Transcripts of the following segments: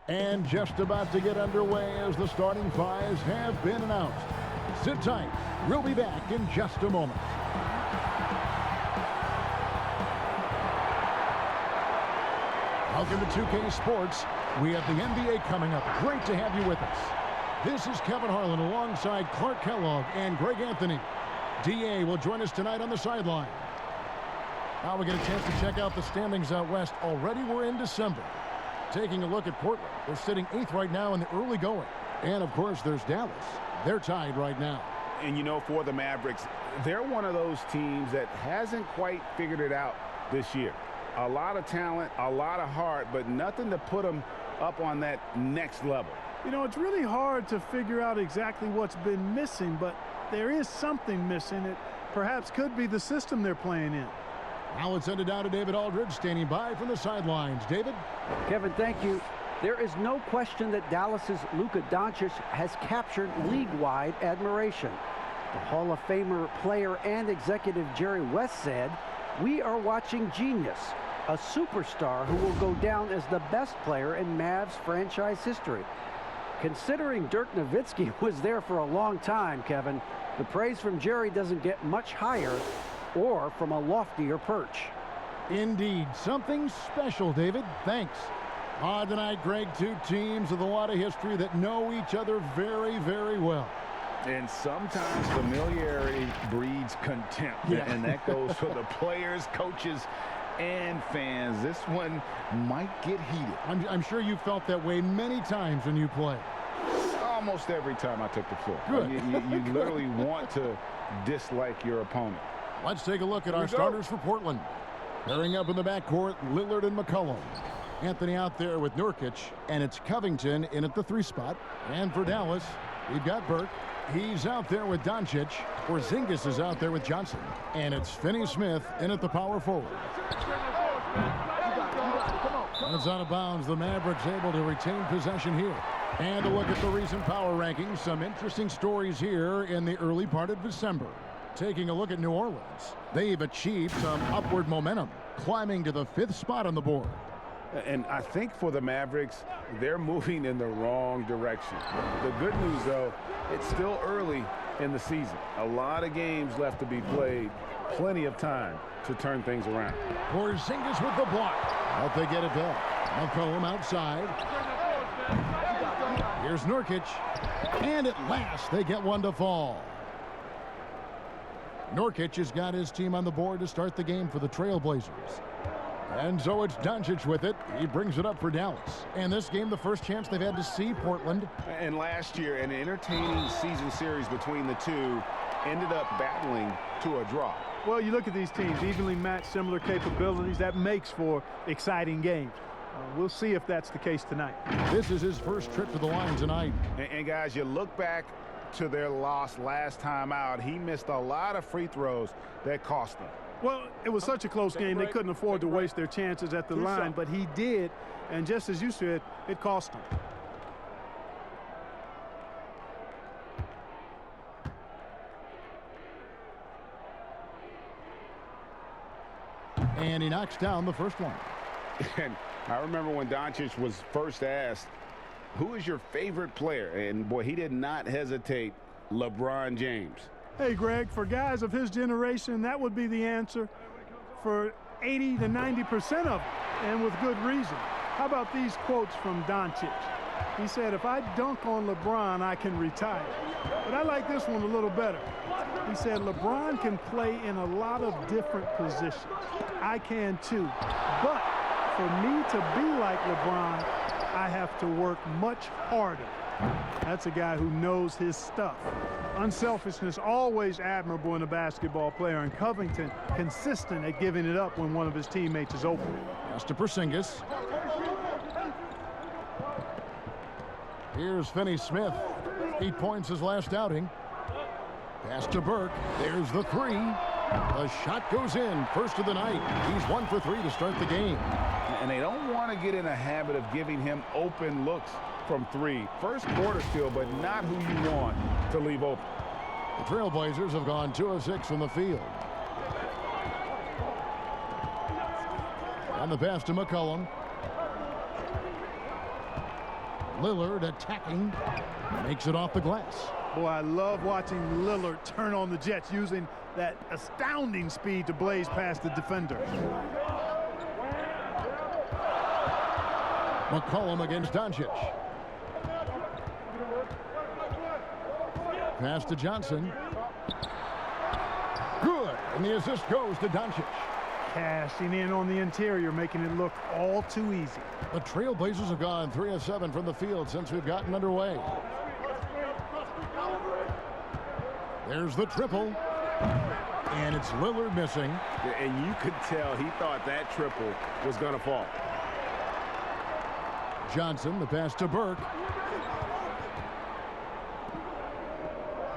And just about to get underway as the starting fives have been announced. Sit tight. We'll be back in just a moment. Welcome to 2K Sports. We have the NBA coming up. Great to have you with us. This is Kevin Harlan alongside Clark Kellogg and Greg Anthony. DA will join us tonight on the sideline. Now we get a chance to check out the standings out west. Already we're in December. Taking a look at Portland. They're sitting 8th right now in the early going. And, of course, there's Dallas. They're tied right now. And, you know, for the Mavericks, they're one of those teams that hasn't quite figured it out this year. A lot of talent, a lot of heart, but nothing to put them up on that next level. You know, it's really hard to figure out exactly what's been missing, but there is something missing. It perhaps could be the system they're playing in. Now it's send it down to David Aldridge standing by from the sidelines. David? Kevin, thank you. There is no question that Dallas's Luka Doncic has captured league-wide admiration. The Hall of Famer player and executive Jerry West said, "We are watching genius, a superstar who will go down as the best player in Mavs franchise history." Considering Dirk Nowitzki was there for a long time, Kevin, the praise from Jerry doesn't get much higher or from a loftier perch. Indeed. Something special, David. Thanks. Tonight, Greg, two teams with a lot of history that know each other very, very well. And sometimes familiarity breeds contempt. Yeah. And that goes for the players, coaches, and fans. This one might get heated. I'm sure you felt that way many times when you play. Almost every time I took the floor. Good. You literally want to dislike your opponent. Let's take a look at our starters for Portland. Pairing up in the backcourt, Lillard and McCollum. Anthony out there with Nurkic, and it's Covington in at the 3 spot. And for Dallas, we've got Burke. He's out there with Doncic. Porzingis is out there with Johnson. And it's Finney-Smith in at the power forward. That's out of bounds. The Mavericks able to retain possession here. And a look at the recent power rankings. Some interesting stories here in the early part of December. Taking a look at New Orleans. They've achieved some upward momentum, climbing to the 5th spot on the board. And I think for the Mavericks, they're moving in the wrong direction. The good news, though, it's still early in the season. A lot of games left to be played. Plenty of time to turn things around. Porzingis with the block. Out they get it back. McCollum outside. Here's Nurkic. And at last, they get one to fall. Nurkic has got his team on the board to start the game for the Trailblazers. And so it's Doncic with it. He brings it up for Dallas. And this game, the first chance they've had to see Portland. And last year, an entertaining season series between the two ended up battling to a draw. Well, you look at these teams, evenly matched, similar capabilities. That makes for exciting games. We'll see if that's the case tonight. This is his first trip to the line tonight. And guys, you look back to their loss last time out. He missed a lot of free throws that cost them. Well, it was such a close game, they couldn't afford to waste their chances at the line, but he did, and just as you said, it cost him. And he knocks down the first one. And I remember when Doncic was first asked, who is your favorite player? And, boy, he did not hesitate. LeBron James. Hey, Greg, for guys of his generation, that would be the answer for 80 to 90% of them, and with good reason. How about these quotes from Doncic? He said, "If I dunk on LeBron, I can retire." But I like this one a little better. He said, "LeBron can play in a lot of different positions. I can too. But for me to be like LeBron, I have to work much harder." That's a guy who knows his stuff. Unselfishness always admirable in a basketball player, and Covington consistent at giving it up when one of his teammates is open. Pass to Porzingis. Here's Finney-Smith. 8 points his last outing. Pass to Burke. There's the 3. The shot goes in. First of the night. He's 1 for 3 to start the game. And they don't want to get in a habit of giving him open looks from 3. First quarter still, but not who you want to leave open. The Trailblazers have gone 2 of 6 from the field. And the pass to McCollum. Lillard attacking. Makes it off the glass. Boy, I love watching Lillard turn on the Jets using that astounding speed to blaze past the defenders. McCollum against Doncic. Pass to Johnson. Good. And the assist goes to Doncic. Cashing in on the interior, making it look all too easy. The Trailblazers have gone 3 of 7 from the field since we've gotten underway. There's the triple. And it's Lillard missing. And you could tell he thought that triple was going to fall. Johnson, the pass to Burke.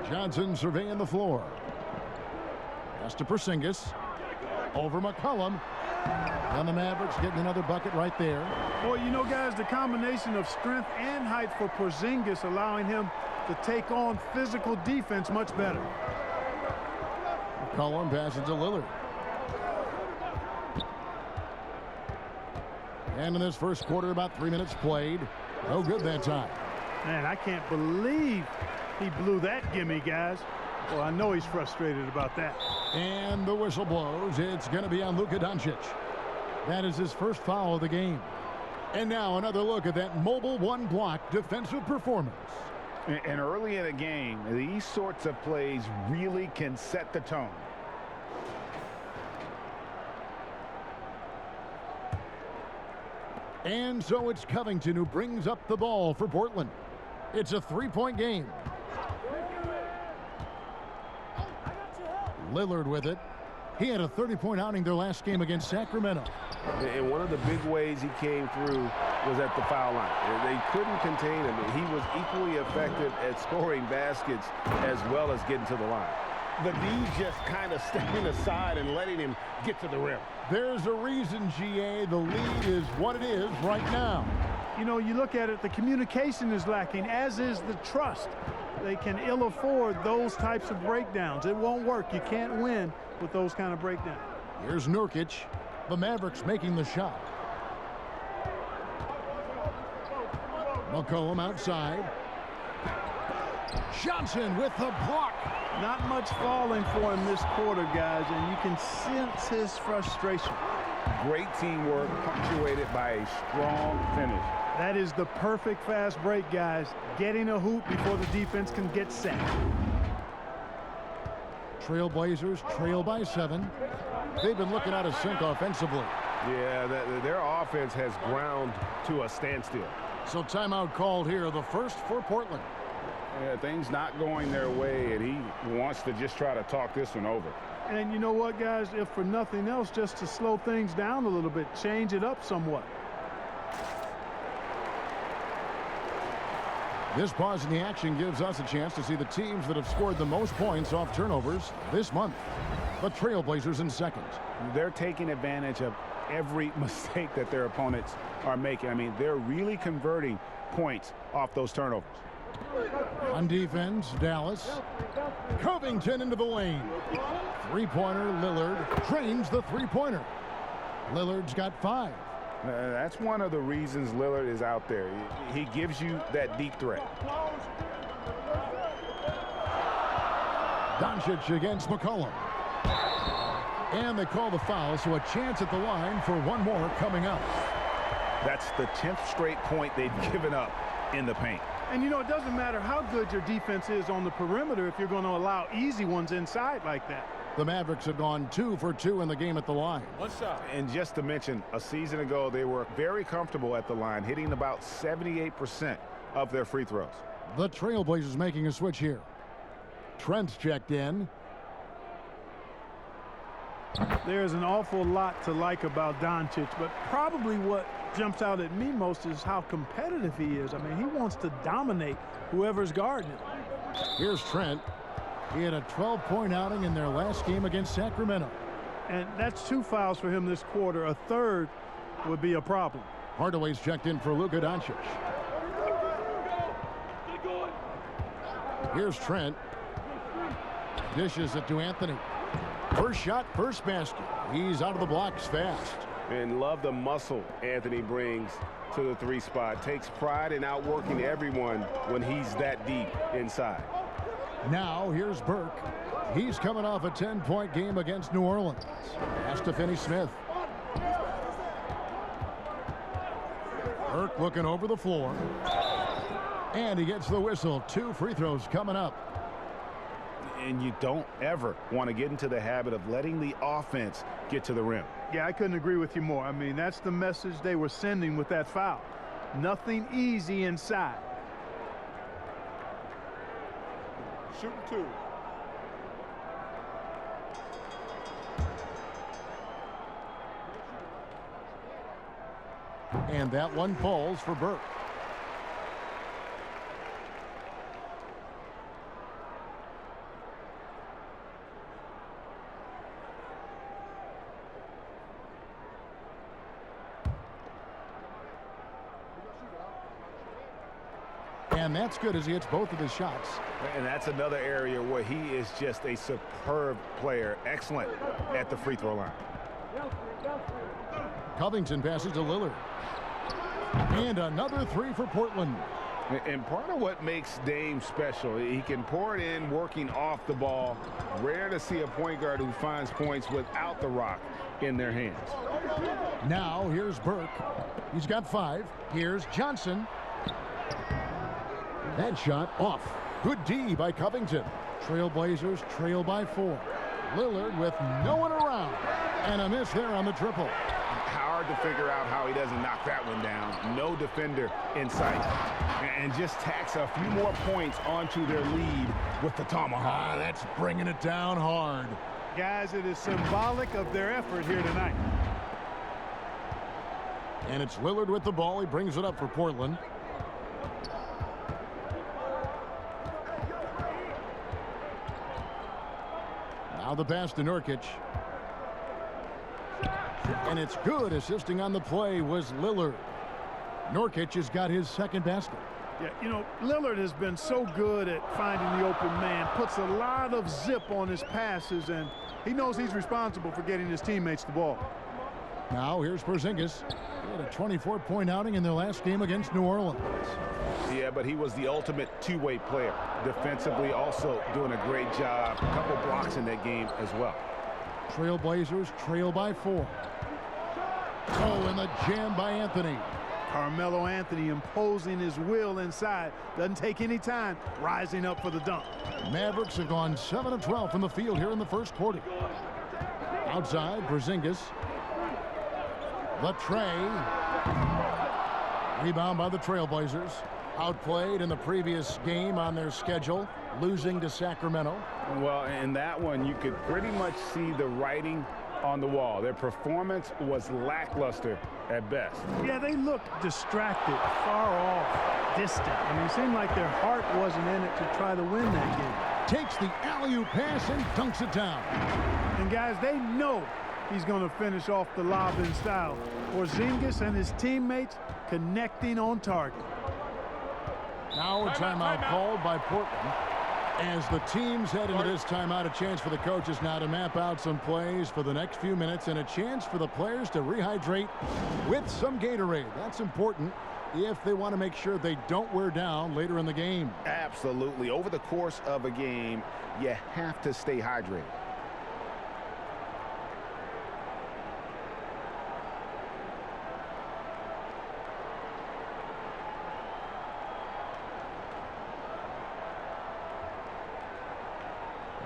Johnson surveying the floor. Pass to Porzingis. Over McCollum. And the Mavericks getting another bucket right there. Boy, you know, guys, the combination of strength and height for Porzingis allowing him to take on physical defense much better. McCollum passes to Lillard. And in this first quarter, about 3 minutes played. No good that time. Man, I can't believe he blew that gimme, guys. Well, I know he's frustrated about that. And the whistle blows. It's going to be on Luka Doncic. That is his first foul of the game. And now another look at that mobile one-block defensive performance. And early in a game, these sorts of plays really can set the tone. And so it's Covington who brings up the ball for Portland. It's a three-point game. Lillard with it. He had a 30-point outing their last game against Sacramento. And one of the big ways he came through was at the foul line. They couldn't contain him. He was equally effective at scoring baskets as well as getting to the line. The D just kind of stepping aside and letting him get to the rim. There's a reason, GA, the lead is what it is right now. You know, you look at it, the communication is lacking, as is the trust. They can ill afford those types of breakdowns. It won't work. You can't win with those kind of breakdowns. Here's Nurkic. The Mavericks making the shot. McCollum outside. Johnson with the block. Not much falling for him this quarter, guys, and you can sense his frustration. Great teamwork punctuated by a strong finish. That is the perfect fast break, guys. Getting a hoop before the defense can get set. Trailblazers trail by 7. They've been looking out of sync offensively. Yeah, their offense has ground to a standstill. So timeout called here, the first for Portland. Yeah, things not going their way, and he wants to just try to talk this one over. And you know what, guys? If for nothing else, just to slow things down a little bit, change it up somewhat. This pause in the action gives us a chance to see the teams that have scored the most points off turnovers this month. The Trailblazers in second. They're taking advantage of every mistake that their opponents are making. I mean, they're really converting points off those turnovers. On defense, Dallas. Covington into the lane. Three-pointer, Lillard drains the three-pointer. Lillard's got 5. That's one of the reasons Lillard is out there. He gives you that deep threat. Doncic against McCollum. And they call the foul, so a chance at the line for one more coming up. That's the 10th straight point they've given up in the paint. And, you know, it doesn't matter how good your defense is on the perimeter if you're going to allow easy ones inside like that. The Mavericks have gone 2 for 2 in the game at the line. One shot. And just to mention, a season ago, they were very comfortable at the line, hitting about 78% of their free throws. The Trailblazers making a switch here. Trent's checked in. There's an awful lot to like about Doncic, but probably what jumps out at me most is how competitive he is. I mean, he wants to dominate whoever's guarding him. Here's Trent. He had a 12-point outing in their last game against Sacramento. And that's 2 fouls for him this quarter. A third would be a problem. Hardaway's checked in for Luka Doncic. Here's Trent. Dishes it to Anthony. First shot, first basket. He's out of the blocks fast. And love the muscle Anthony brings to the 3 spot. Takes pride in outworking everyone when he's that deep inside. Now here's Burke. He's coming off a 10-point game against New Orleans. Has to finish Smith. Burke looking over the floor. And he gets the whistle. 2 free throws coming up. And you don't ever want to get into the habit of letting the offense get to the rim. Yeah, I couldn't agree with you more. I mean, that's the message they were sending with that foul. Nothing easy inside. Shooting 2. And that one falls for Burke. And that's good as he hits both of his shots. And that's another area where he is just a superb player. Excellent at the free throw line. Covington passes to Lillard. And another 3 for Portland. And part of what makes Dame special, he can pour it in working off the ball. Rare to see a point guard who finds points without the rock in their hands. Now here's Burke. He's got 5. Here's Johnson. That shot off. Good D by Covington. Trailblazers trail by 4. Lillard with no one around. And a miss there on the triple. Hard to figure out how he doesn't knock that one down. No defender in sight. And just tacks a few more points onto their lead with the tomahawk. That's bringing it down hard. Guys, it is symbolic of their effort here tonight. And it's Lillard with the ball. He brings it up for Portland. Now the pass to Nurkic. And it's good. Assisting on the play was Lillard. Nurkic has got his 2nd basket. Yeah, you know, Lillard has been so good at finding the open man. Puts a lot of zip on his passes, and he knows he's responsible for getting his teammates the ball. Now here's Porzingis. He had a 24-point outing in their last game against New Orleans. Yeah, but he was the ultimate two-way player. Defensively also doing a great job. A couple blocks in that game as well. Trailblazers trail by 4. Oh, and the jam by Anthony. Carmelo Anthony imposing his will inside. Doesn't take any time. Rising up for the dunk. Mavericks have gone 7 of 12 from the field here in the first quarter. Outside, Porzingis. The tray. Rebound by the Trailblazers. Outplayed in the previous game on their schedule, losing to Sacramento. Well, in that one, you could pretty much see the writing on the wall. Their performance was lackluster at best. Yeah, they looked distracted, far off, distant. I mean, it seemed like their heart wasn't in it to try to win that game. Takes the alley-oop pass and dunks it down. And guys, they know he's going to finish off the lob in style. Porzingis and his teammates connecting on target. Now a timeout called by Portland. As the teams head into this timeout, a chance for the coaches now to map out some plays for the next few minutes and a chance for the players to rehydrate with some Gatorade. That's important if they want to make sure they don't wear down later in the game. Absolutely. Over the course of a game, you have to stay hydrated.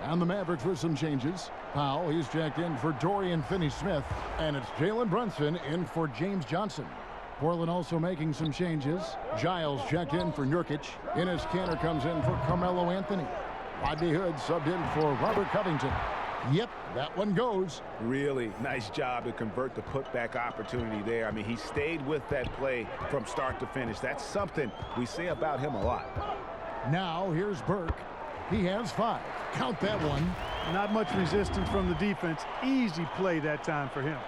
And the Mavericks with some changes. Powell, he's checked in for Dorian Finney-Smith. And it's Jalen Brunson in for James Johnson. Portland also making some changes. Giles checked in for Nurkic. Enes Kanter comes in for Carmelo Anthony. Rodney Hood subbed in for Robert Covington. Yep, that one goes. Really nice job to convert the putback opportunity there. I mean, he stayed with that play from start to finish. That's something we say about him a lot. Now here's Burke. He has 5. Count that one. Not much resistance from the defense. Easy play that time for him.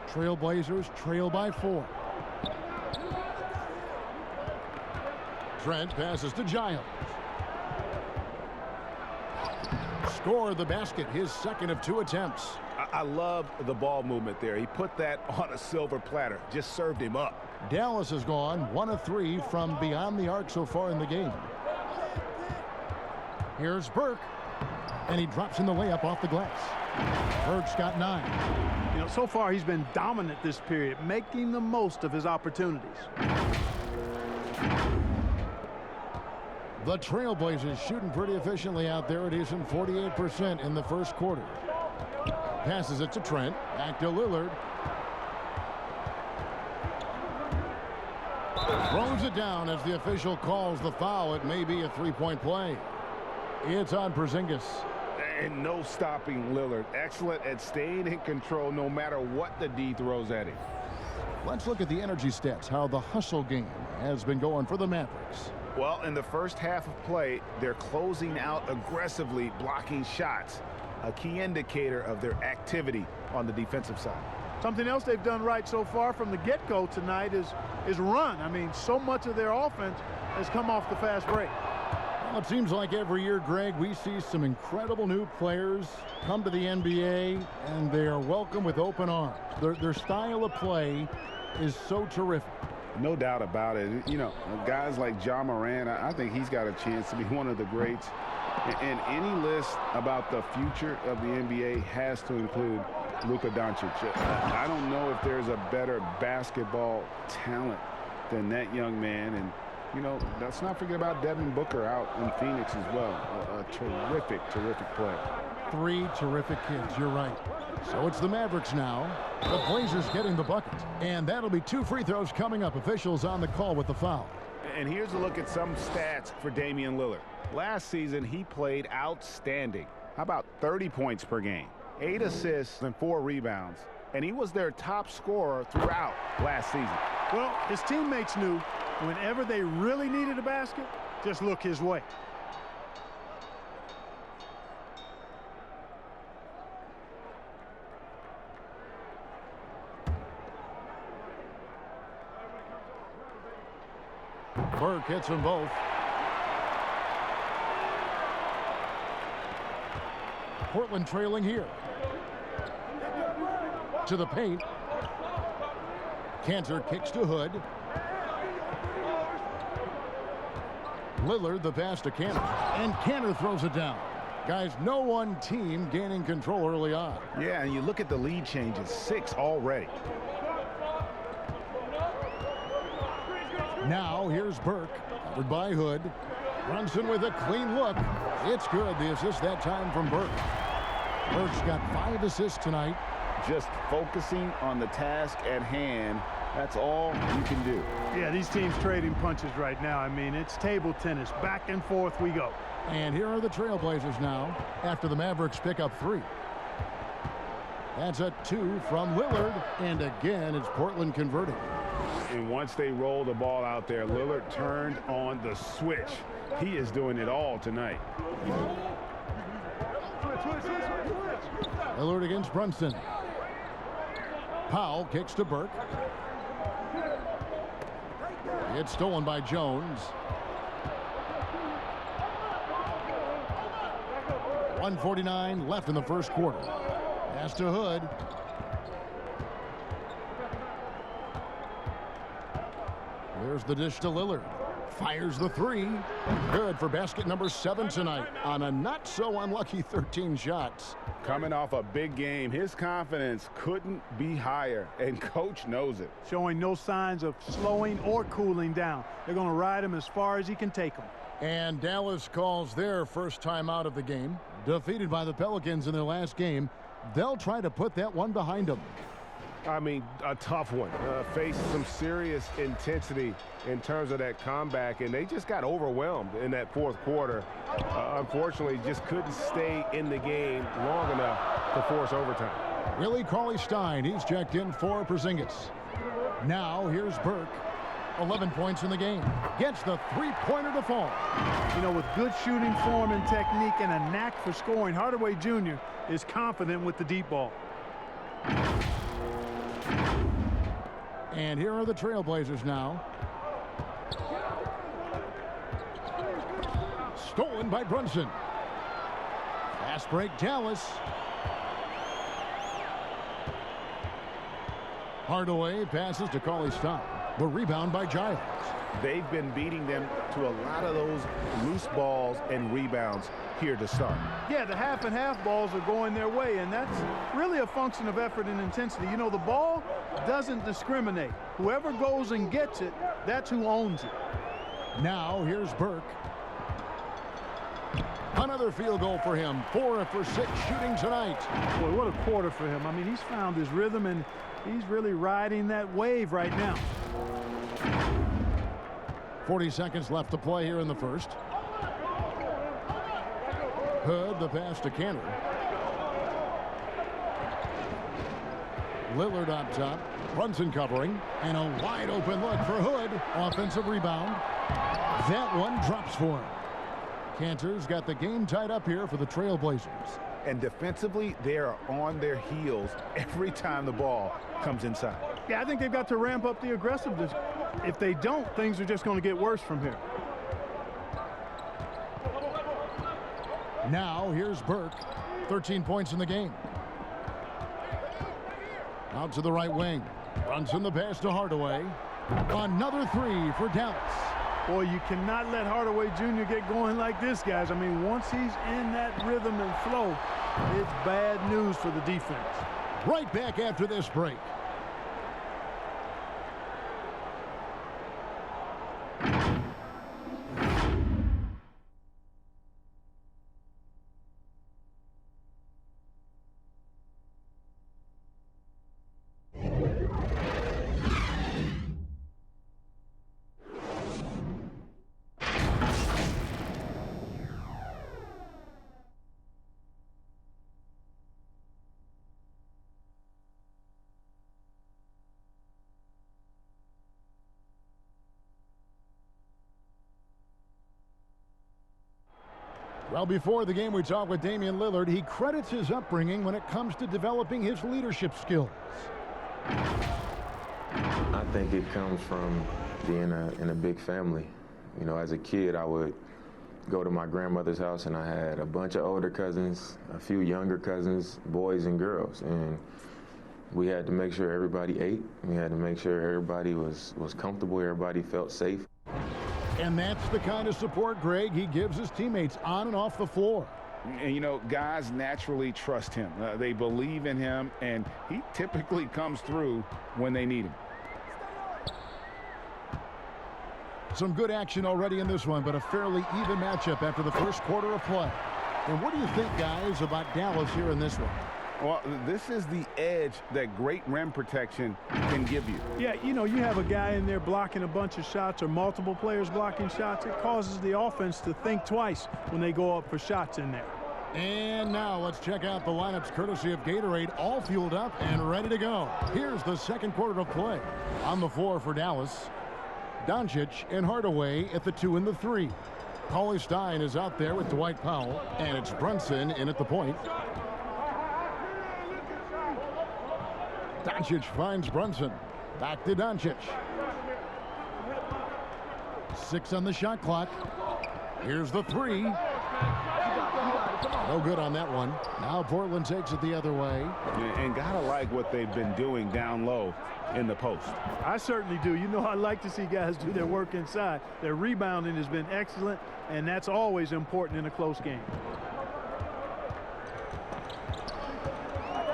Trailblazers trail by 4. Trent passes to Giles. score the basket, his second of 2 attempts. I love the ball movement there. He put that on a silver platter, just served him up. Dallas has gone 1 of 3 from beyond the arc so far in the game. Here's Burke, and he drops in the layup off the glass. Burke's got 9. You know, so far he's been dominant this period, making the most of his opportunities. The Trailblazers shooting pretty efficiently out there. It is in 48% in the first quarter. Passes it to Trent. Back to Lillard. Throws it down as the official calls the foul. It may be a 3-point play. It's on Porzingis. And no stopping Lillard. Excellent at staying in control no matter what the D throws at him. Let's look at the energy stats, how the hustle game has been going for the Mavericks. Well, in the first half of play, they're closing out aggressively, blocking shots. A key indicator of their activity on the defensive side. Something else they've done right so far from the get-go tonight is run. I mean, so much of their offense has come off the fast break. Well, it seems like every year, Greg, we see some incredible new players come to the NBA, and they are welcome with open arms. Their style of play is so terrific. No doubt about it. You know, guys like Ja Morant, I think he's got a chance to be one of the greats. And any list about the future of the NBA has to include Luka Doncic. I don't know if there's a better basketball talent than that young man. And, you know, let's not forget about Devin Booker out in Phoenix as well. A terrific, terrific player. 3 terrific kids, you're right. So it's the Mavericks now. The Blazers getting the bucket. And that'll be 2 free throws coming up. Officials on the call with the foul. And here's a look at some stats for Damian Lillard. Last season, he played outstanding. How about 30 points per game, 8 assists and 4 rebounds. And he was their top scorer throughout last season. Well, his teammates knew whenever they really needed a basket, just look his way. Burke hits them both. Portland trailing here. To the paint. Cantor kicks to Hood. Lillard the pass to Cantor. And Cantor throws it down. Guys, no one team gaining control early on. Yeah, and you look at the lead changes, 6 already. Now here's Burke, covered by Hood. Brunson with a clean look. It's good. The assist that time from Burke. Burke's got 5 assists tonight. Just focusing on the task at hand. That's all you can do. Yeah, these teams trading punches right now. I mean, it's table tennis. Back and forth we go. And here are the Trailblazers now after the Mavericks pick up 3. That's a 2 from Lillard. And again, it's Portland converting. And once they roll the ball out there, Lillard turned on the switch. He is doing it all tonight. Lillard against Brunson. Powell kicks to Burke. It's stolen by Jones. 1:49 left in the first quarter. Pass to Hood. There's the dish to Lillard. Fires the 3. Good for basket number 7 tonight on a not so unlucky 13 shots. Coming off a big game, his confidence couldn't be higher, and coach knows it. Showing no signs of slowing or cooling down. They're going to ride him as far as he can take him. And Dallas calls their first time out of the game. Defeated by the Pelicans in their last game. They'll try to put that one behind them. I mean, a tough one. Faced some serious intensity in terms of that comeback, and they just got overwhelmed in that fourth quarter. Unfortunately, just couldn't stay in the game long enough to force overtime. Willie Cauley-Stein, he's checked in for Porzingis. Now, here's Burke. 11 points in the game. Gets the 3-pointer to fall. You know, with good shooting form and technique and a knack for scoring, Hardaway Jr. is confident with the deep ball. And here are the Trailblazers now. Stolen by Brunson. Fast break, Dallas. Hardaway passes to Cauley-Stein. The rebound by Giles. They've been beating them to a lot of those loose balls and rebounds here to start. Yeah, the half and half balls are going their way, and that's really a function of effort and intensity. You know, the ball doesn't discriminate. Whoever goes and gets it, that's who owns it. Now here's Burke. Another field goal for him. 4 for 6 shooting tonight. Boy, what a quarter for him. I mean, he's found his rhythm, and he's really riding that wave right now. 40 seconds left to play here in the first. Hood, the pass to Cantor. Lillard up top. Brunson covering. And a wide open look for Hood. Offensive rebound. That one drops for him. Cantor's got the game tied up here for the Trailblazers. And defensively, they are on their heels every time the ball comes inside. Yeah, I think they've got to ramp up the aggressiveness. If they don't, things are just going to get worse from here. Now here's Burke. 13 points in the game. Out to the right wing. Brunson the pass to Hardaway. Another 3 for Dallas. Boy, you cannot let Hardaway Jr. get going like this, guys. I mean, once he's in that rhythm and flow, it's bad news for the defense. Right back after this break. Well, before the game, we talked with Damian Lillard. He credits his upbringing when it comes to developing his leadership skills. I think it comes from being in a big family. You know, as a kid, I would go to my grandmother's house, and I had a bunch of older cousins, a few younger cousins, boys and girls. And we had to make sure everybody ate. We had to make sure everybody was comfortable, everybody felt safe. And that's the kind of support, Greg, he gives his teammates on and off the floor. And, you know, guys naturally trust him. They believe in him, and he typically comes through when they need him. Some good action already in this one, but a fairly even matchup after the first quarter of play. And what do you think, guys, about Dallas here in this one? Well, this is the edge that great rim protection can give you. Yeah, you know, you have a guy in there blocking a bunch of shots or multiple players blocking shots. It causes the offense to think twice when they go up for shots in there. And now let's check out the lineups courtesy of Gatorade, all fueled up and ready to go. Here's the second quarter of play. On the floor for Dallas, Doncic and Hardaway at the 2 and the 3. Cauley-Stein is out there with Dwight Powell, and it's Brunson in at the point. Doncic finds Brunson. Back to Doncic. 6 on the shot clock. Here's the 3. No good on that one. Now Portland takes it the other way. And gotta like what they've been doing down low in the post. I certainly do. You know, I like to see guys do their work inside. Their rebounding has been excellent, and that's always important in a close game.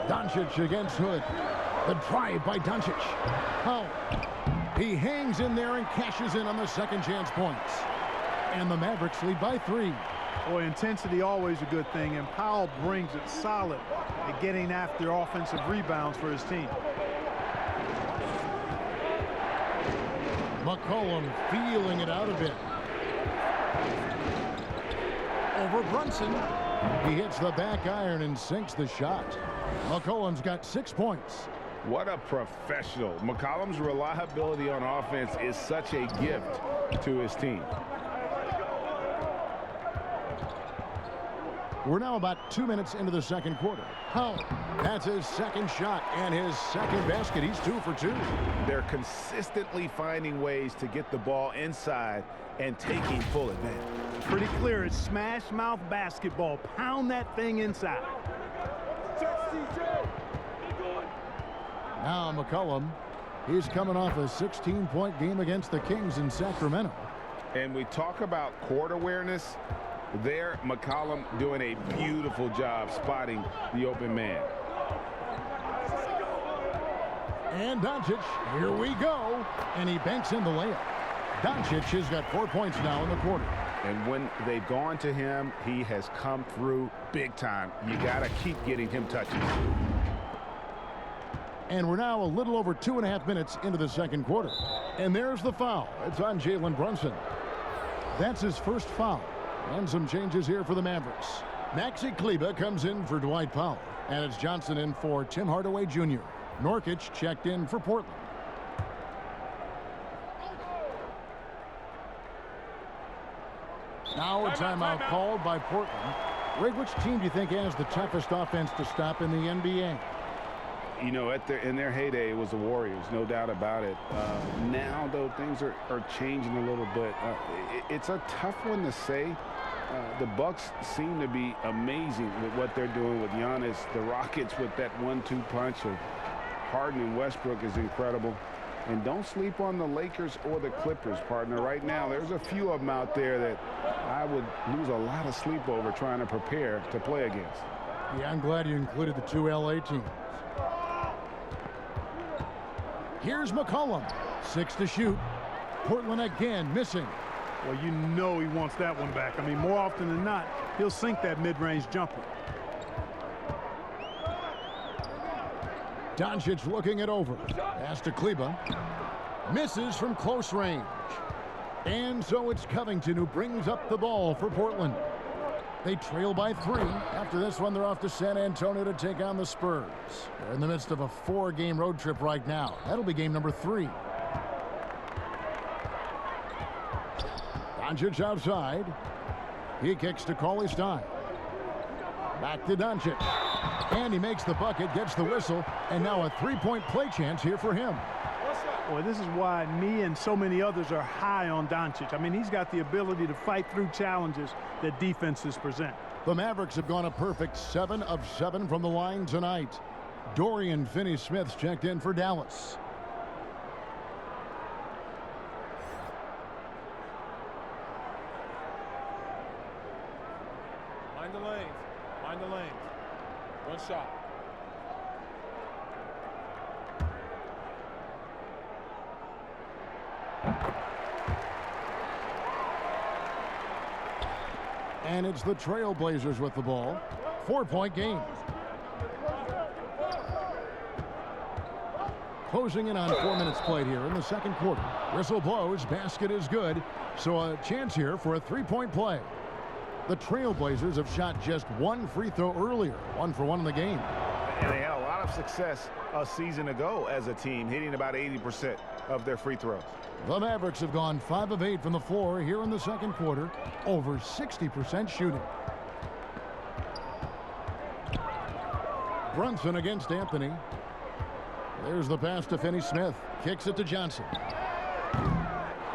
Doncic against Hood. The drive by Doncic. Oh, he hangs in there and cashes in on the second chance points. And the Mavericks lead by 3. Boy, intensity always a good thing, and Powell brings it solid at getting after offensive rebounds for his team. McCollum feeling it out a bit. Over Brunson. He hits the back iron and sinks the shot. McCollum's got 6 points. What a professional. McCollum's reliability on offense is such a gift to his team. We're now about 2 minutes into the second quarter. Oh, that's his second shot and his second basket. He's 2 for 2. They're consistently finding ways to get the ball inside and taking full advantage. Pretty clear. It's smash mouth basketball. Pound that thing inside. Now McCollum. He's coming off a 16-point game against the Kings in Sacramento. And we talk about court awareness. There, McCollum doing a beautiful job spotting the open man. And Doncic, here we go. And he banks in the layup. Doncic has got 4 points now in the quarter. And when they've gone to him, he has come through big time. You got to keep getting him touches. And we're now a little over 2.5 minutes into the second quarter. And there's the foul. It's on Jalen Brunson. That's his first foul. And some changes here for the Mavericks. Maxi Kleber comes in for Dwight Powell. And it's Johnson in for Tim Hardaway Jr. Nurkic checked in for Portland. Now a timeout called by Portland. Ray, which team do you think has the toughest offense to stop in the NBA? You know, in their heyday, it was the Warriors, no doubt about it. Now, though, things are changing a little bit. It's a tough one to say. The Bucks seem to be amazing with what they're doing with Giannis. The Rockets with that 1-2 punch of Harden and Westbrook is incredible. And don't sleep on the Lakers or the Clippers, partner. Right now, there's a few of them out there that I would lose a lot of sleep over trying to prepare to play against. Yeah, I'm glad you included the 2 LA teams. Here's McCollum. 6 to shoot. Portland again missing. Well, you know he wants that one back. I mean, more often than not, he'll sink that mid-range jumper. Doncic looking it over. Pass to Kleber. Misses from close range. And so it's Covington who brings up the ball for Portland. They trail by 3. After this one, they're off to San Antonio to take on the Spurs. They're in the midst of a 4-game road trip right now. That'll be game number 3. Doncic outside. He kicks to Cauley-Stein. Back to Doncic. And he makes the bucket, gets the whistle, and now a 3-point play chance here for him. Boy, this is why me and so many others are high on Doncic. I mean, he's got the ability to fight through challenges that defenses present. The Mavericks have gone a perfect 7 of 7 from the line tonight. Dorian Finney-Smith's checked in for Dallas. Mind the lanes. Mind the lanes. One shot. And it's the Trailblazers with the ball. 4-point game. Closing in on 4 minutes played here in the second quarter. Whistle blows, basket is good. So a chance here for a 3-point play. The Trailblazers have shot just 1 free throw earlier. 1 for 1 in the game. And they had a lot of success a season ago as a team, hitting about 80% of their free throws. The Mavericks have gone 5 of 8 from the floor here in the second quarter. Over 60% shooting. Brunson against Anthony. There's the pass to Finney-Smith. Kicks it to Johnson.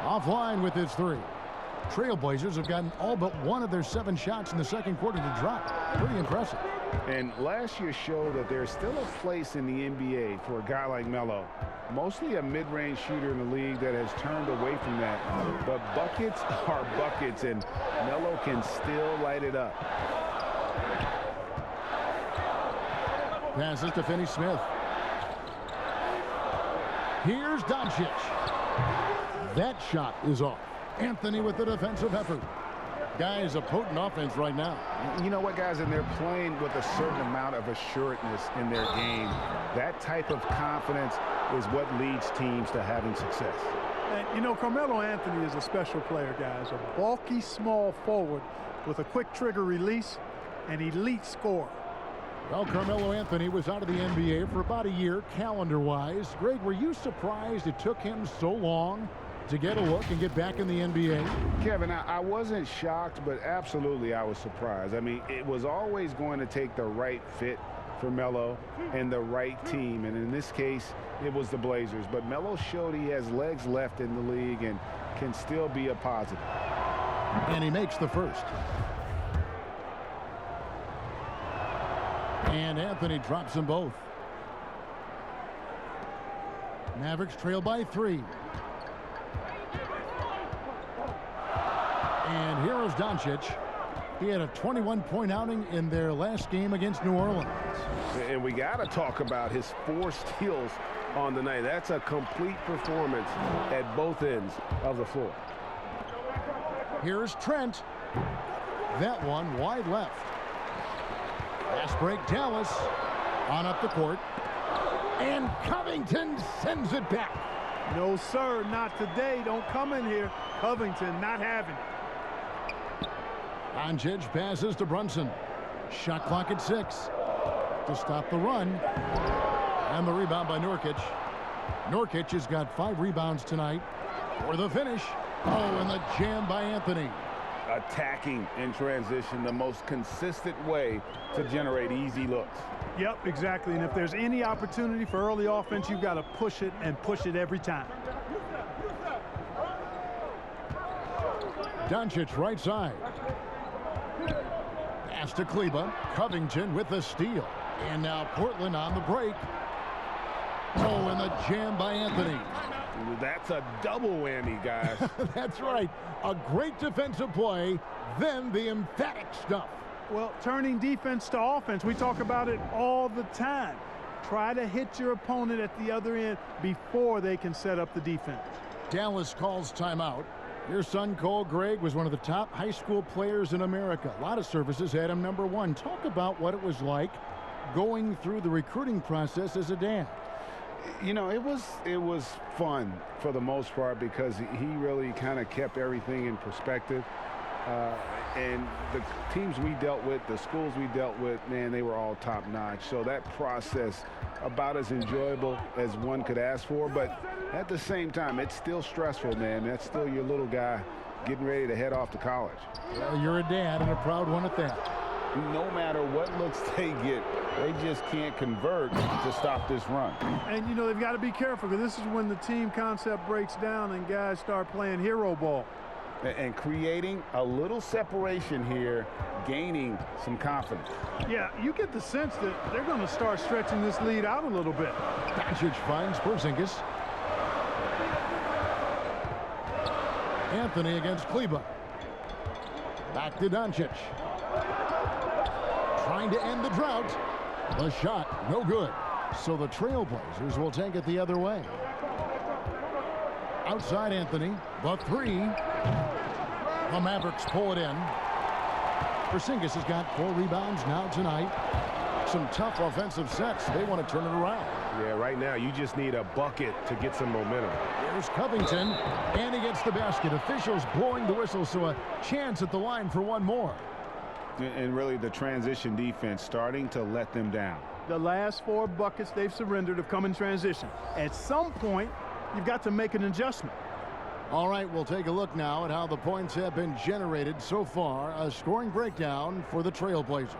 Offline with his 3. Trailblazers have gotten all but 1 of their 7 shots in the second quarter to drop. Pretty impressive. And last year showed that there's still a place in the NBA for a guy like Melo. Mostly a mid-range shooter in the league that has turned away from that. But buckets are buckets, and Melo can still light it up. Passes to Finney-Smith. Here's Doncic. That shot is off. Anthony with the defensive effort. Guys, a potent offense right now. You know what, guys? And they're playing with a certain amount of assuredness in their game. That type of confidence is what leads teams to having success. And, you know, Carmelo Anthony is a special player, guys. A bulky, small forward with a quick trigger release, an elite scorer. Well, Carmelo Anthony was out of the NBA for about a year, calendar-wise. Greg, were you surprised it took him so long to get a look and get back in the NBA. Kevin, I wasn't shocked, but absolutely I was surprised. I mean, it was always going to take the right fit for Melo and the right team, and in this case it was the Blazers. But Melo showed he has legs left in the league and can still be a positive. And he makes the first. And Anthony drops them both. Mavericks trail by 3. And here is Doncic. He had a 21-point outing in their last game against New Orleans. And we got to talk about his 4 steals on the night. That's a complete performance at both ends of the floor. Here's Trent. That one wide left. Fast break, Dallas. On up the court. And Covington sends it back. No, sir, not today. Don't come in here. Covington not having it. Doncic passes to Brunson. Shot clock at 6. To stop the run. And the rebound by Nurkic. Nurkic has got 5 rebounds tonight for the finish. Oh, and the jam by Anthony. Attacking in transition, the most consistent way to generate easy looks. Yep, exactly. And if there's any opportunity for early offense, you've got to push it and push it every time. Doncic right side. Pass to Kleba. Covington with the steal. And now Portland on the break. Oh, and the jam by Anthony. That's a double whammy, guys. That's right. A great defensive play, then the emphatic stuff. Well, turning defense to offense, we talk about it all the time. Try to hit your opponent at the other end before they can set up the defense. Dallas calls timeout. Your son, Cole Gregg, was one of the top high school players in America. A lot of services had him #1. Talk about what it was like going through the recruiting process as a dad. You know, it was fun for the most part because he really kind of kept everything in perspective. And the teams we dealt with, the schools we dealt with, man, they were all top-notch. So that process, about as enjoyable as one could ask for. But at the same time, it's still stressful, man. That's still your little guy getting ready to head off to college. Well, you're a dad and a proud one at that. No matter what looks they get, they just can't convert to stop this run. And, you know, they've got to be careful because this is when the team concept breaks down and guys start playing hero ball. And creating a little separation here, gaining some confidence. Yeah, you get the sense that they're going to start stretching this lead out a little bit. Doncic finds Porzingis. Anthony against Kleba. Back to Doncic. Trying to end the drought. The shot, no good. So the Trailblazers will take it the other way. Outside Anthony, the 3. The Mavericks pull it in. Porzingis has got 4 rebounds now tonight. Some tough offensive sets. They want to turn it around. Yeah, right now you just need a bucket to get some momentum. Here's Covington, and he gets the basket. Officials blowing the whistle, so a chance at the line for one more. And really the transition defense starting to let them down. The last 4 buckets they've surrendered have come in transition. At some point, you've got to make an adjustment. All right, we'll take a look now at how the points have been generated so far. A scoring breakdown for the Trailblazers.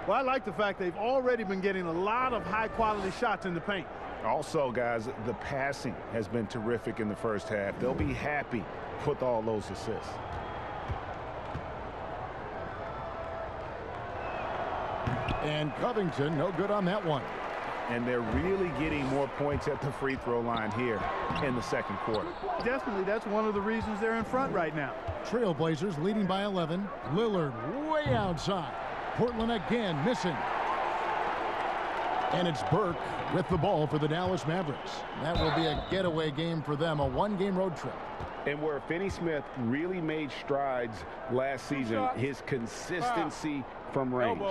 Well, I like the fact they've already been getting a lot of high-quality shots in the paint. Also, guys, the passing has been terrific in the first half. They'll be happy with all those assists. And Covington, no good on that one. And they're really getting more points at the free throw line here in the second quarter. Definitely, that's one of the reasons they're in front right now. Trailblazers leading by 11. Lillard way outside. Portland again missing. And it's Burke with the ball for the Dallas Mavericks. That will be a getaway game for them, a 1-game road trip. And where Finney Smith really made strides last season, his consistency from range.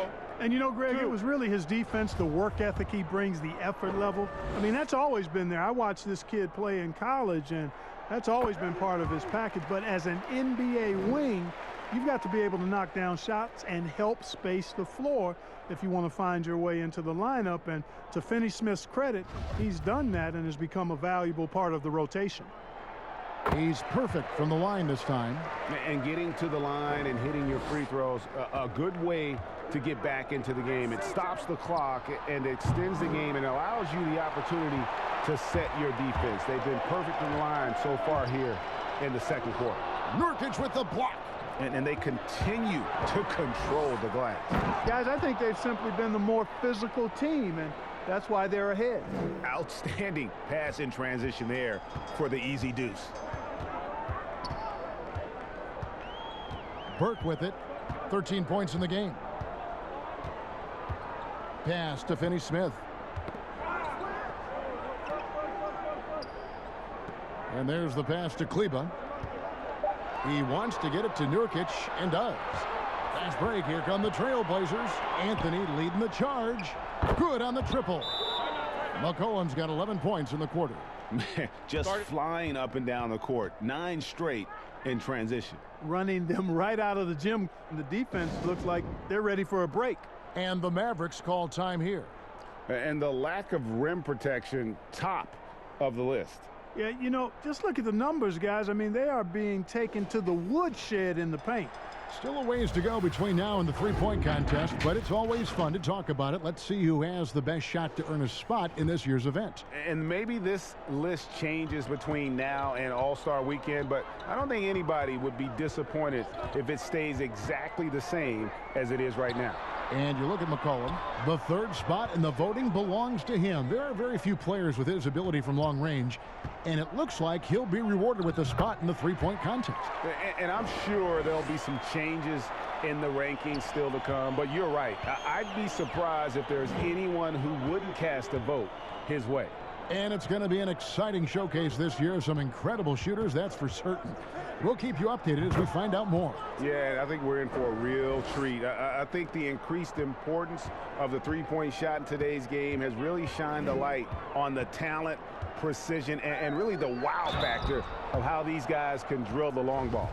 And you know, Greg, it was really his defense, the work ethic he brings, the effort level. I mean, that's always been there. I watched this kid play in college, and that's always been part of his package. But as an NBA wing, you've got to be able to knock down shots and help space the floor if you want to find your way into the lineup. And to Finney Smith's credit, he's done that and has become a valuable part of the rotation. He's perfect from the line this time. And getting to the line and hitting your free throws, a good way to get back into the game. It stops the clock and extends the game and allows you the opportunity to set your defense. They've been perfect in the line so far here in the second quarter. Nurkic with the block. And they continue to control the glass. Guys, I think they've simply been the more physical team, and that's why they're ahead. Outstanding pass in transition there for the easy deuce. Burke with it. 13 points in the game. Pass to Finney-Smith. And there's the pass to Kleba. He wants to get it to Nurkic and does. Fast break. Here come the Trailblazers. Anthony leading the charge. Good on the triple. McCollum's got 11 points in the quarter. Just flying up and down the court. 9 straight in transition. Running them right out of the gym. The defense looks like they're ready for a break. And the Mavericks call time here. And the lack of rim protection, top of the list. Yeah, you know, just look at the numbers, guys. I mean, they are being taken to the woodshed in the paint. Still a ways to go between now and the three-point contest, but it's always fun to talk about it. Let's see who has the best shot to earn a spot in this year's event. And maybe this list changes between now and All-Star Weekend, but I don't think anybody would be disappointed if it stays exactly the same as it is right now. And you look at McCollum, the third spot, and the voting belongs to him. There are very few players with his ability from long range, and it looks like he'll be rewarded with a spot in the three-point contest. And I'm sure there'll be some changes in the rankings still to come, but you're right. I'd be surprised if there's anyone who wouldn't cast a vote his way. And it's going to be an exciting showcase this year. Some incredible shooters, that's for certain. We'll keep you updated as we find out more. Yeah, I think we're in for a real treat. I think the increased importance of the three-point shot in today's game has really shined a light on the talent, precision, and really the wow factor of how these guys can drill the long ball.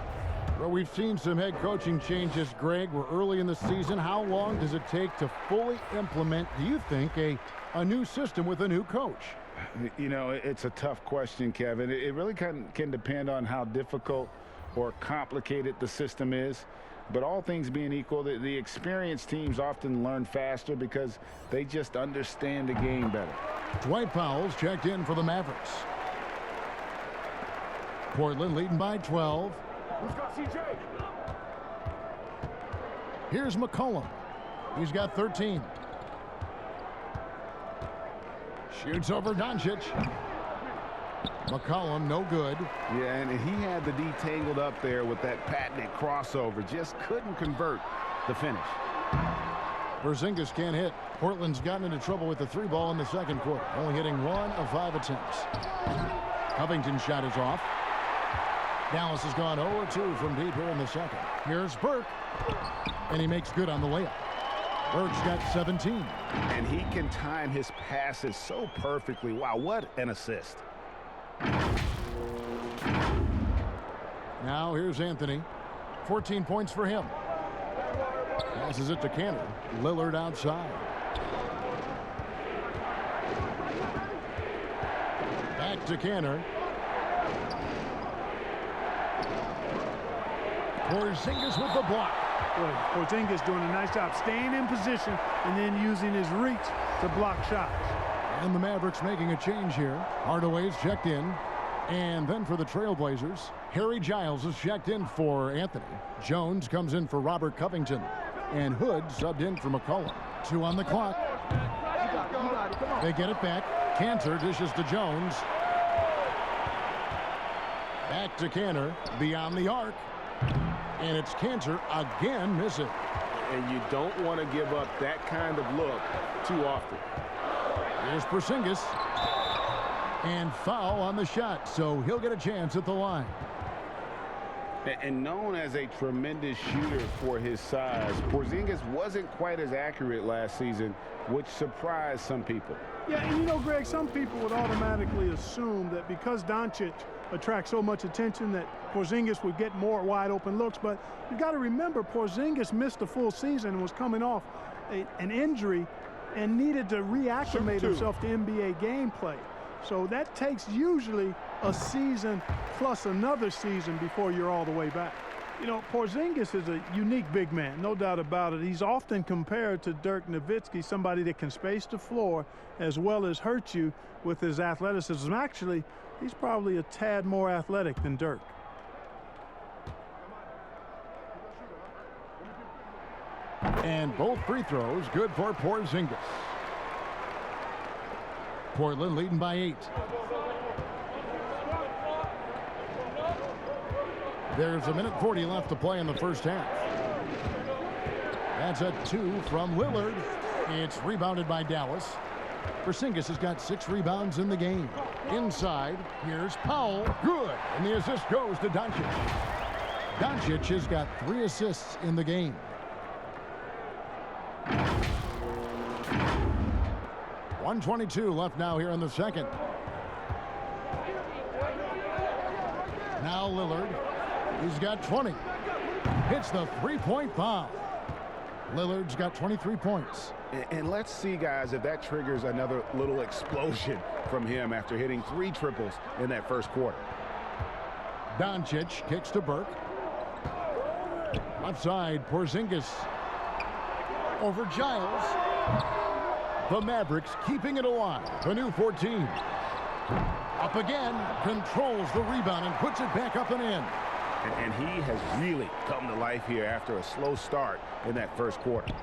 Well, we've seen some head coaching changes, Greg. We're early in the season. How long does it take to fully implement, do you think, a new system with a new coach? You know, it's a tough question, Kevin. It really can depend on how difficult or complicated the system is. But all things being equal, the experienced teams often learn faster because they just understand the game better. Dwight Powell's checked in for the Mavericks. Portland leading by 12. Here's McCollum. He's got 13. Shoots over Doncic. McCollum, no good. Yeah, and he had the D tangled up there with that patented crossover. Just couldn't convert the finish. Porzingis can't hit. Portland's gotten into trouble with the three ball in the second quarter. Only hitting 1 of 5 attempts. Covington's shot is off. Dallas has gone 0-2 from deep here in the second. Here's Burke. And he makes good on the layup. Burke's got 17. And he can time his passes so perfectly. Wow, what an assist. Now here's Anthony. 14 points for him. Passes it to Cantor. Lillard outside. Back to Cantor. Porzingis with the block. Boy, Porzingis doing a nice job staying in position and then using his reach to block shots. And the Mavericks making a change here. Hardaway's checked in. And then for the Trailblazers, Harry Giles is checked in for Anthony. Jones comes in for Robert Covington. And Hood subbed in for McCollum. 2 on the clock. They get it back. Cantor dishes to Jones. Back to Cantor. Beyond the arc. And it's Cantor again missing. And you don't want to give up that kind of look too often. Here's Porzingis. And foul on the shot, so he'll get a chance at the line. And known as a tremendous shooter for his size, Porzingis wasn't quite as accurate last season, which surprised some people. Yeah, and you know, Greg, some people would automatically assume that because Doncic attracts so much attention that Porzingis would get more wide open looks, but you got to remember Porzingis missed a full season and was coming off an injury and needed to reacclimate himself to NBA gameplay. So that takes usually a season plus another season before you're all the way back. You know, Porzingis is a unique big man, no doubt about it. He's often compared to Dirk Nowitzki, somebody that can space the floor as well as hurt you with his athleticism. Actually, he's probably a tad more athletic than Dirk. And both free throws good for Porzingis. Portland leading by 8. There's 1:40 left to play in the first half. That's a 2 from Lillard. It's rebounded by Dallas. Porzingis has got 6 rebounds in the game. Inside, here's Powell. Good. And the assist goes to Doncic. Doncic has got 3 assists in the game. .122 left now here in the second. Now Lillard. He's got 20. Hits the three-point bomb. Lillard's got 23 points. And let's see, guys, if that triggers another little explosion from him after hitting 3 triples in that first quarter. Doncic kicks to Burke. Left side, Porzingis. Over Giles. The Mavericks keeping it alive. The new 14. Up again, controls the rebound and puts it back up and in. And he has really come to life here after a slow start in that first quarter.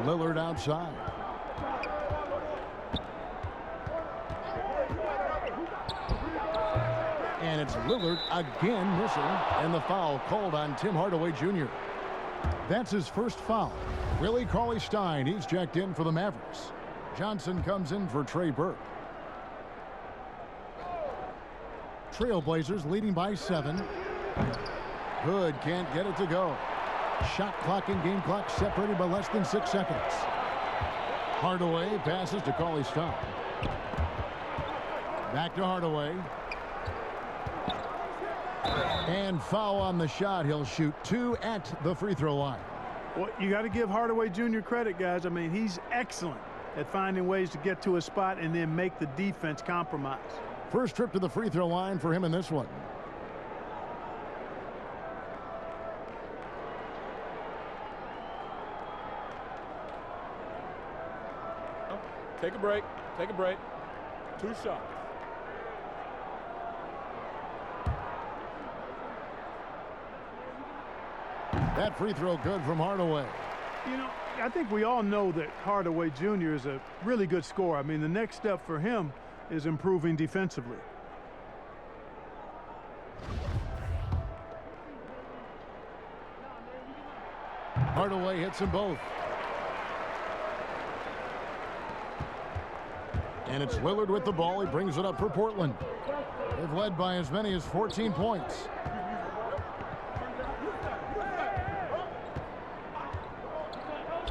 Lillard outside. And it's Lillard again missing, and the foul called on Tim Hardaway Jr. That's his first foul. Willie Cauley-Stein, he's checked in for the Mavericks. Johnson comes in for Trey Burke. Trailblazers leading by 7. Good, can't get it to go. Shot clock and game clock separated by less than 6 seconds. Hardaway passes to Cauley-Stein. Back to Hardaway. And foul on the shot. He'll shoot 2 at the free throw line. Well, you got to give Hardaway Jr. credit, guys. I mean, he's excellent at finding ways to get to a spot and then make the defense compromise. First trip to the free throw line for him in this one. Take a break. Take a break. 2 shots. That free throw good from Hardaway. You know, I think we all know that Hardaway Jr. is a really good scorer. I mean, the next step for him is improving defensively. Hardaway hits them both. And it's Lillard with the ball. He brings it up for Portland. They've led by as many as 14 points.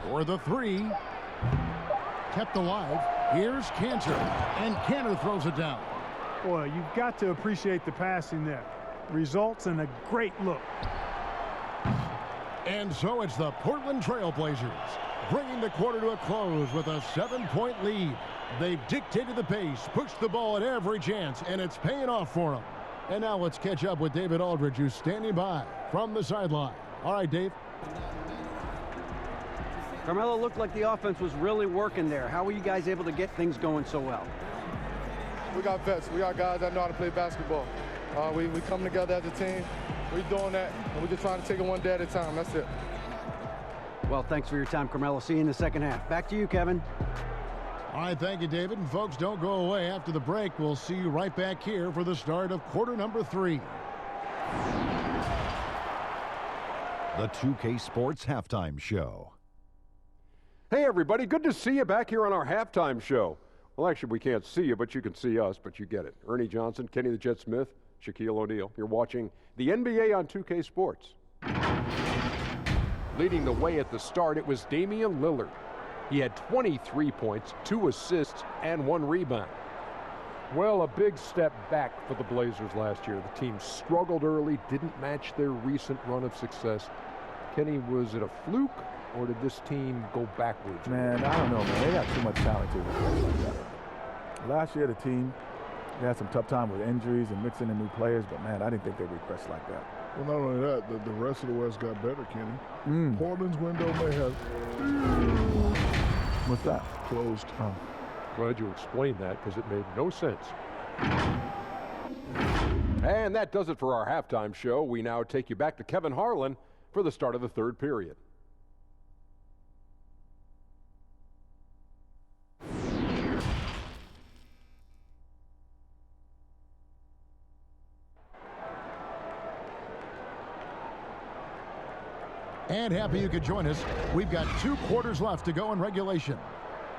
For the 3. Kept alive. Here's Cantor. And Cantor throws it down. Boy, you've got to appreciate the passing there. Results in a great look. And so it's the Portland Trailblazers bringing the quarter to a close with a 7-point lead. They've dictated the pace, pushed the ball at every chance, and it's paying off for them. And now let's catch up with David Aldridge, who's standing by from the sideline. All right, Dave. Carmelo, looked like the offense was really working there. How were you guys able to get things going so well? We got vets. We got guys that know how to play basketball. We come together as a team. We're doing that, and we're just trying to take it one day at a time. That's it. Well, thanks for your time, Carmelo. See you in the second half. Back to you, Kevin. All right, thank you, David. And folks, don't go away. After the break, we'll see you right back here for the start of quarter number 3. The 2K Sports Halftime Show. Hey, everybody. Good to see you back here on our halftime show. Well, actually, we can't see you, but you can see us, but you get it. Ernie Johnson, Kenny the Jet Smith, Shaquille O'Neal. You're watching the NBA on 2K Sports. Leading the way at the start, it was Damian Lillard. He had 23 points, 2 assists, and 1 rebound. Well, a big step back for the Blazers last year. The team struggled early, didn't match their recent run of success. Kenny, was it a fluke, or did this team go backwards? Man, I don't know, man. They got too much talent to replace like that. Last year, the team had some tough time with injuries and mixing in new players, but, man, I didn't think they regressed like that. Well, not only that, the rest of the West got better, Kenny. Portland's window may have... What's that? Closed. Oh. Glad you explained that because it made no sense. And that does it for our halftime show. We now take you back to Kevin Harlan for the start of the third period. And happy you could join us. We've got 2 quarters left to go in regulation.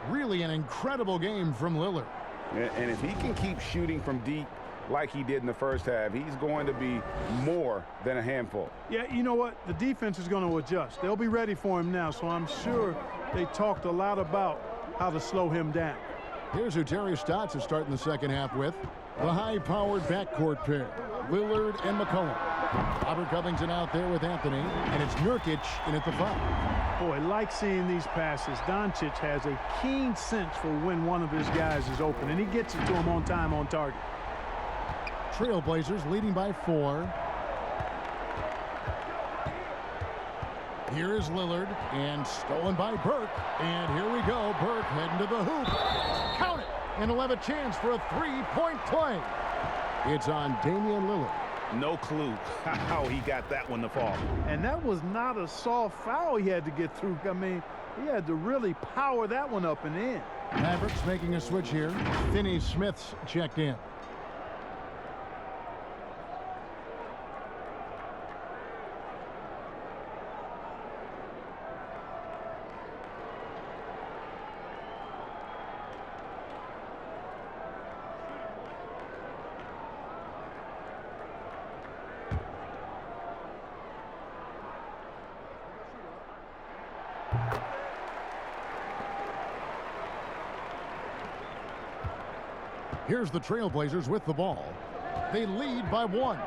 Really an incredible game from Lillard. And if he can keep shooting from deep like he did in the first half, he's going to be more than a handful. Yeah, you know what? The defense is going to adjust. They'll be ready for him now, so I'm sure they talked a lot about how to slow him down. Here's who Terry Stotts is starting the second half with. The high-powered backcourt pair, Lillard and McCollum. Robert Covington out there with Anthony, and it's Nurkic in at the 5. Boy, like seeing these passes. Doncic has a keen sense for when one of his guys is open, and he gets it to him on time on target. Trailblazers leading by 4. Here is Lillard, and stolen by Burke. And here we go. Burke heading to the hoop. Count it! And he'll have a chance for a 3-point play. It's on Damian Lillard. No clue how he got that one to fall. And that was not a soft foul he had to get through. I mean, he had to really power that one up and in. Mavericks making a switch here. Finney-Smith's checked in. Here's the Trailblazers with the ball. They lead by 1.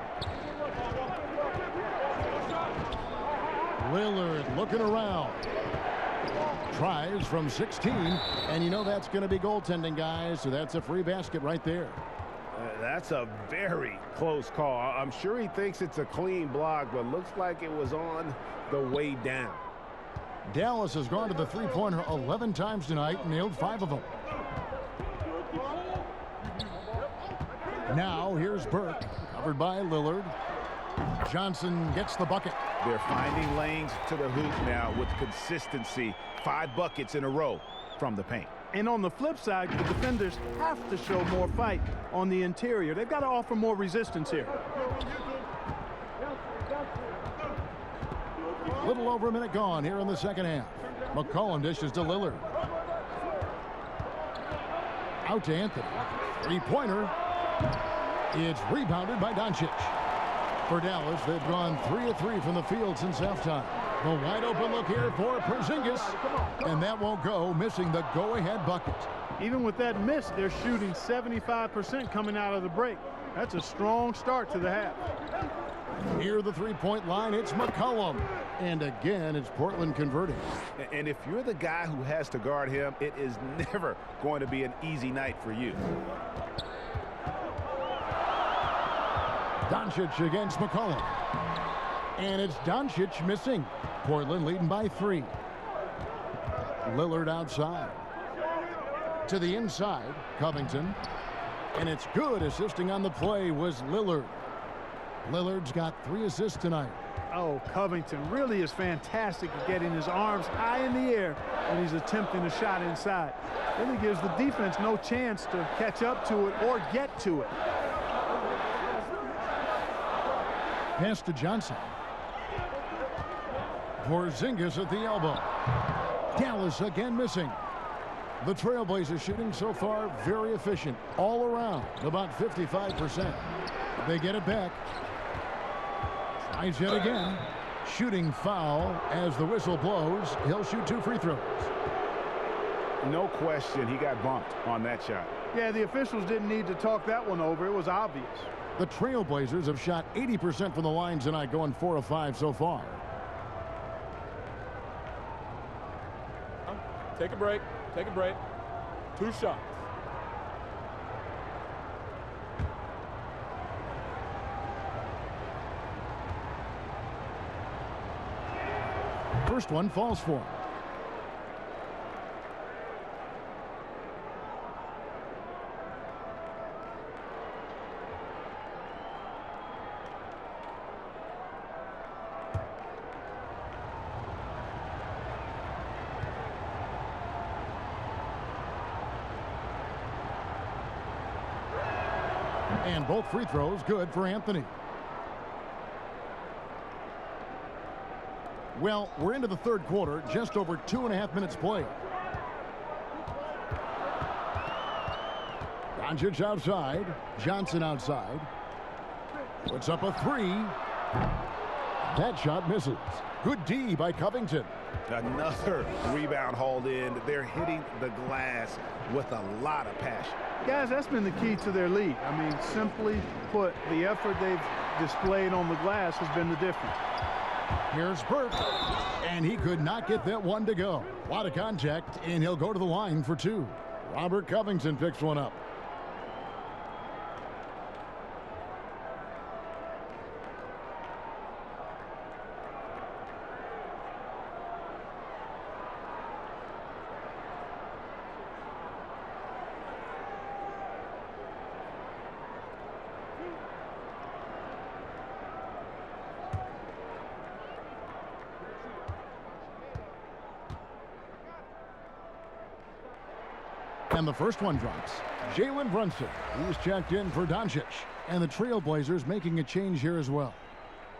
Lillard looking around. Tries from 16. And you know that's going to be goaltending, guys. So that's a free basket right there. That's a very close call. I'm sure he thinks it's a clean block, but looks like it was on the way down. Dallas has gone to the three-pointer 11 times tonight and nailed 5 of them. Now here's Burke, covered by Lillard. Johnson gets the bucket. They're finding lanes to the hoop now with consistency. 5 buckets in a row from the paint. And on the flip side, the defenders have to show more fight on the interior. They've got to offer more resistance here. Little over a minute gone here in the second half. McCollum dishes to Lillard. Out to Anthony. 3-pointer. It's rebounded by Doncic. For Dallas, they've gone 3 of 3 from the field since halftime. The wide open look here for Porzingis. And that won't go, missing the go-ahead bucket. Even with that miss, they're shooting 75% coming out of the break. That's a strong start to the half. Near the 3-point line, it's McCollum. And again, it's Portland converting. And if you're the guy who has to guard him, it is never going to be an easy night for you. Doncic against McCollum. And it's Doncic missing. Portland leading by 3. Lillard outside. To the inside, Covington. And it's good. Assisting on the play was Lillard. Lillard's got 3 assists tonight. Oh, Covington really is fantastic at getting his arms high in the air when he's attempting a shot inside. Really gives the defense no chance to catch up to it or get to it. Pass to Johnson. Porzingis at the elbow. Dallas again missing. The Trailblazers shooting so far very efficient all around, about 55%. They get it back. Tries yet again. Shooting foul as the whistle blows. He'll shoot 2 free throws. No question he got bumped on that shot. Yeah, the officials didn't need to talk that one over. It was obvious. The Trailblazers have shot 80% from the line tonight, going 4 of 5 so far. Take a break. Take a break. 2 shots. first one falls for him. And both free throws good for Anthony. Well, we're into the third quarter, just over 2.5 minutes played. Doncic outside, Johnson outside. Puts up a three. That shot misses. Good D by Covington. Another rebound hauled in. They're hitting the glass with a lot of passion. Guys, that's been the key to their lead. I mean, simply put, the effort they've displayed on the glass has been the difference. Here's Burke, and he could not get that one to go. A lot of contact, and he'll go to the line for two. Robert Covington picks one up. And the first one drops. Jalen Brunson. He's checked in for Doncic. And the Trailblazers making a change here as well.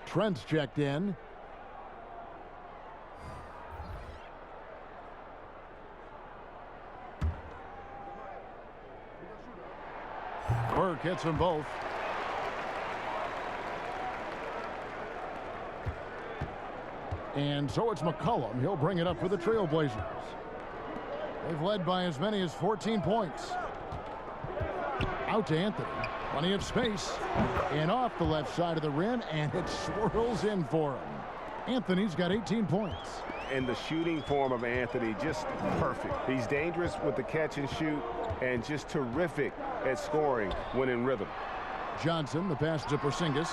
Trent's checked in. Burke hits them both. And so it's McCollum. He'll bring it up for the Trailblazers. They've led by as many as 14 points. Out to Anthony. Plenty of space. And off the left side of the rim, and it swirls in for him. Anthony's got 18 points. And the shooting form of Anthony, just perfect. He's dangerous with the catch and shoot, and just terrific at scoring when in rhythm. Johnson, the pass to Porzingis.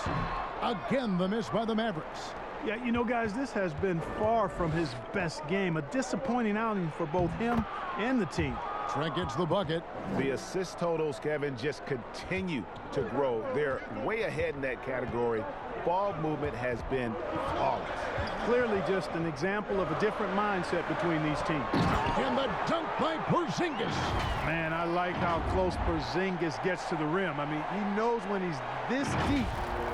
Again, the miss by the Mavericks. Yeah, you know, guys, this has been far from his best game. A disappointing outing for both him and the team. Trent gets the bucket. The assist totals, Kevin, just continue to grow. They're way ahead in that category. Ball movement has been flawless. Clearly just an example of a different mindset between these teams. And the dunk by Porzingis. Man, I like how close Porzingis gets to the rim. I mean, he knows when he's this deep,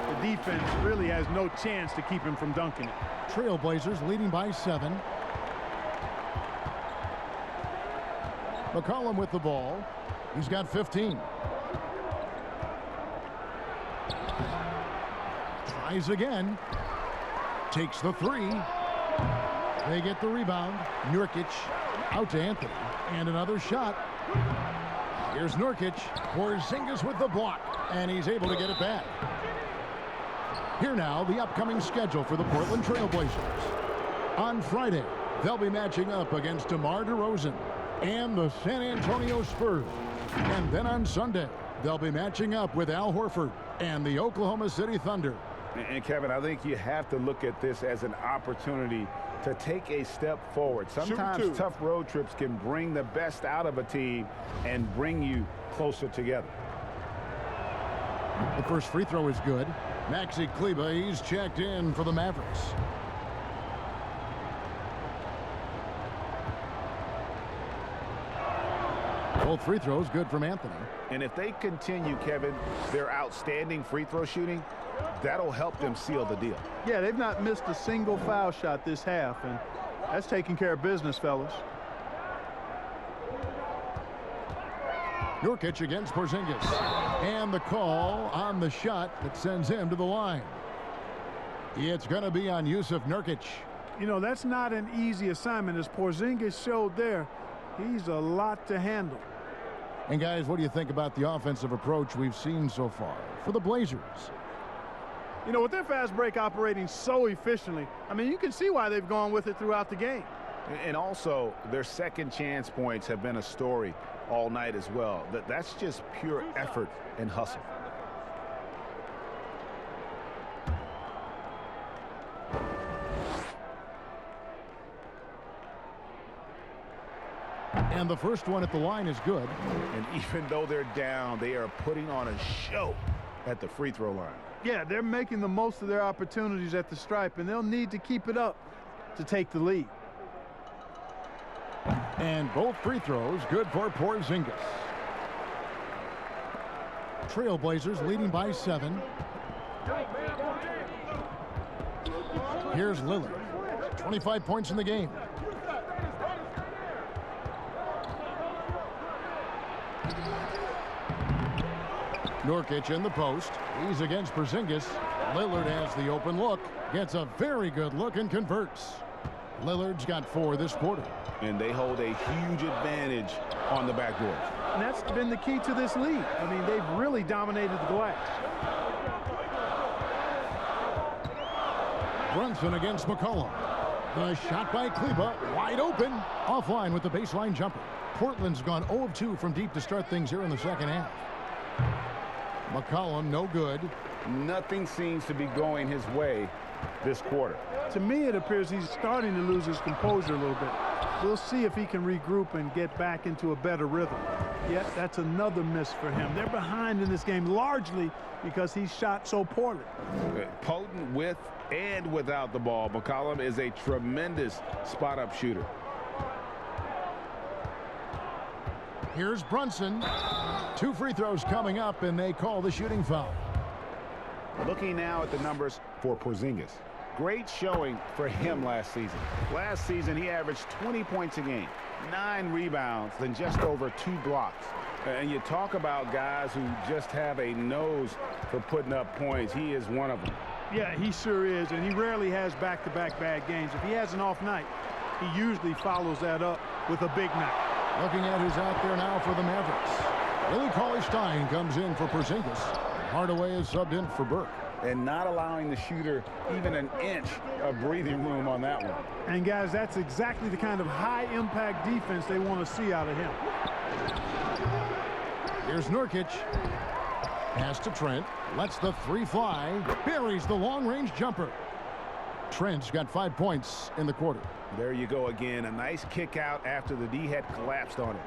the defense really has no chance to keep him from dunking it. Trailblazers leading by 7. McCollum with the ball. He's got 15. Tries again. Takes the three. They get the rebound. Nurkic out to Anthony. And another shot. Here's Nurkic. Porzingis with the block. And he's able to get it back. Here now, the upcoming schedule for the Portland Trailblazers. On Friday, they'll be matching up against DeMar DeRozan and the San Antonio Spurs. And then on Sunday, they'll be matching up with Al Horford and the Oklahoma City Thunder. And Kevin, I think you have to look at this as an opportunity to take a step forward. Sometimes tough road trips can bring the best out of a team and bring you closer together. The first free throw is good. Maxi Kleber, he's checked in for the Mavericks. Both free throws good from Anthony. And if they continue, Kevin, their outstanding free throw shooting, that'll help them seal the deal. Yeah, they've not missed a single foul shot this half, and that's taking care of business, fellas. Nurkic against Porzingis. And the call on the shot that sends him to the line. It's going to be on Yusuf Nurkic. You know, that's not an easy assignment, as Porzingis showed there. He's a lot to handle. And guys, what do you think about the offensive approach we've seen so far for the Blazers? You know, with their fast break operating so efficiently, I mean, you can see why they've gone with it throughout the game. And also, their second chance points have been a story all night as well. That's just pure effort and hustle. And the first one at the line is good. And even though they're down, they are putting on a show at the free throw line. Yeah, they're making the most of their opportunities at the stripe, and they'll need to keep it up to take the lead. And both free throws good for Porzingis. Trailblazers leading by 7. Here's Lillard. 25 points in the game. Nurkic in the post. He's against Porzingis. Lillard has the open look. Gets a very good look and converts. Lillard's got 4 this quarter. And they hold a huge advantage on the backboard. And that's been the key to this lead. I mean, they've really dominated the glass. Brunson against McCollum. The shot by Kleba, wide open. Offline with the baseline jumper. Portland's gone 0 of 2 from deep to start things here in the second half. McCollum, no good. Nothing seems to be going his way this quarter. To me, it appears he's starting to lose his composure a little bit. We'll see if he can regroup and get back into a better rhythm. Yet, that's another miss for him. They're behind in this game largely because he shot so poorly. Potent with and without the ball, McCollum is a tremendous spot-up shooter. Here's Brunson. 2 free throws coming up, and they call the shooting foul. Looking now at the numbers for Porzingis. Great showing for him last season. Last season, he averaged 20 points a game, 9 rebounds, then just over 2 blocks. And you talk about guys who just have a nose for putting up points. He is one of them. Yeah, he sure is, and he rarely has back-to-back bad games. If he has an off night, he usually follows that up with a big night. Looking at who's out there now for the Mavericks. Willie Cauley-Stein comes in for Porzingis. Hardaway is subbed in for Burke. And not allowing the shooter even an inch of breathing room on that one. And guys, that's exactly the kind of high-impact defense they want to see out of him. Here's Nurkic. Pass to Trent. Lets the 3 fly. Buries the long-range jumper. Trent's got 5 points in the quarter. There you go again. A nice kick out after the D had collapsed on it.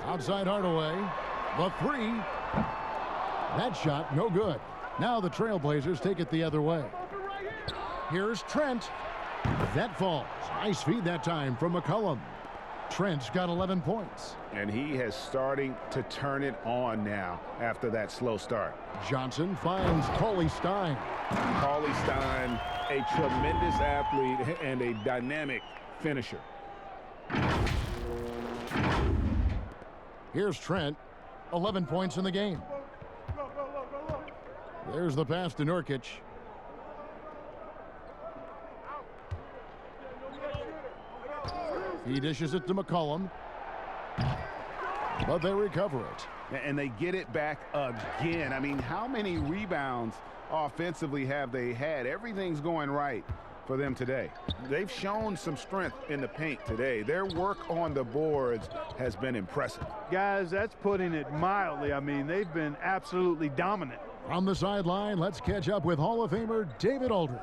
Outside Hardaway. The 3. That shot, no good. Now the Trailblazers take it the other way. Here's Trent. That falls. Nice feed that time from McCollum. Trent's got 11 points. And he has starting to turn it on now after that slow start. Johnson finds Cauley-Stein. Cauley-Stein, a tremendous athlete and a dynamic finisher. Here's Trent. 11 points in the game. There's the pass to Nurkic. He dishes it to McCollum. But they recover it. And they get it back again. I mean, how many rebounds offensively have they had? Everything's going right for them today. They've shown some strength in the paint today. Their work on the boards has been impressive. Guys, that's putting it mildly. I mean, they've been absolutely dominant. On the sideline, let's catch up with Hall of Famer David Aldridge.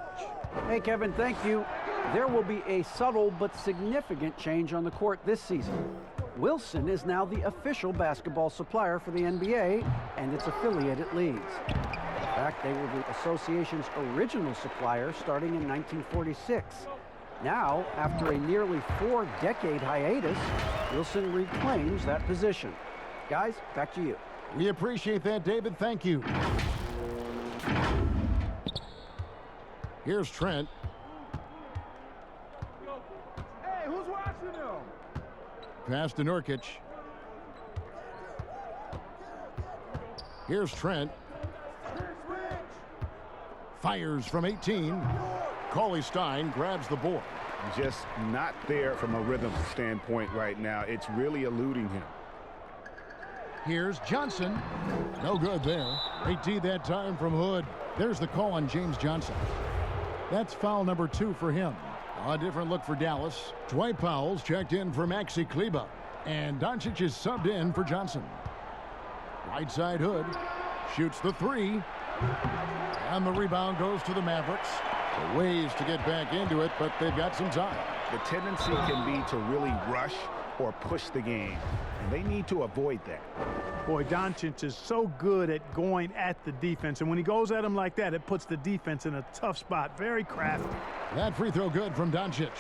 Hey, Kevin, thank you. There will be a subtle but significant change on the court this season. Wilson is now the official basketball supplier for the NBA and its affiliated leagues. In fact, they were the association's original supplier starting in 1946. Now, after a nearly 4-decade hiatus, Wilson reclaims that position. Guys, back to you. We appreciate that, David. Thank you. Here's Trent. Hey, who's watching them? Pass to Nurkic. Here's Trent. Fires from 18. Cauley-Stein grabs the board. Just not there from a rhythm standpoint right now. It's really eluding him. Here's Johnson. No good there. 18 that time from Hood. There's the call on James Johnson. That's foul number 2 for him. A different look for Dallas. Dwight Powell's checked in for Maxi Kleba. And Doncic is subbed in for Johnson. Right side Hood. Shoots the 3. And the rebound goes to the Mavericks. Ways to get back into it, but they've got some time. The tendency can be to really rush or push the game, and they need to avoid that. Boy, Doncic is so good at going at the defense, and when he goes at him like that, it puts the defense in a tough spot. Very crafty. That free throw good from Doncic.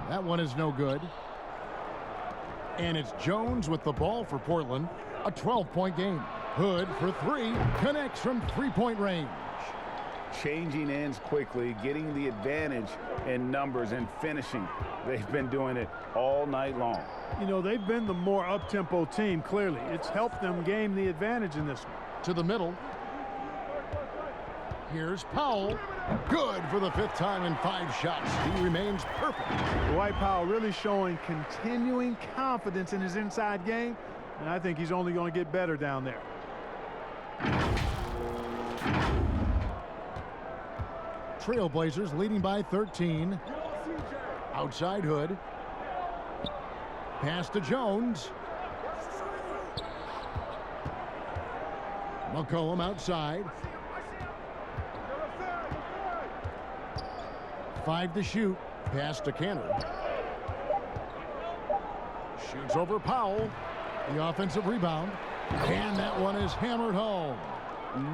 That one is no good. And it's Jones with the ball for Portland. A 12-point game. Hood for three. Connects from three-point range. Changing ends quickly, getting the advantage in numbers and finishing. They've been doing it all night long. You know, they've been the more up-tempo team, clearly. It's helped them gain the advantage in this one. To the middle. Here's Powell. Good for the 5th time in 5 shots. He remains perfect. Dwight Powell really showing continuing confidence in his inside game, and I think he's only going to get better down there. Trailblazers leading by 13. Outside Hood. Pass to Jones. McCollum outside. 5 to shoot. Pass to Cantor. Shoots over Powell. The offensive rebound. And that one is hammered home.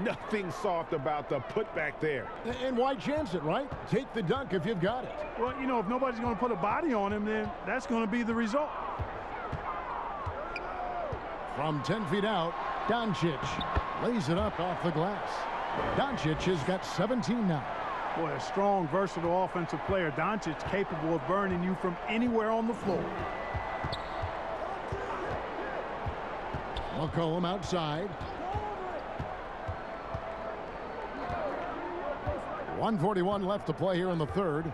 Nothing soft about the putback there. And why chance it, right? Take the dunk if you've got it. Well, you know, if nobody's going to put a body on him, then that's going to be the result. From 10 feet out, Doncic lays it up off the glass. Doncic has got 17 now. Boy, a strong, versatile offensive player. Doncic capable of burning you from anywhere on the floor. McCollum outside. 1:41 left to play here in the third.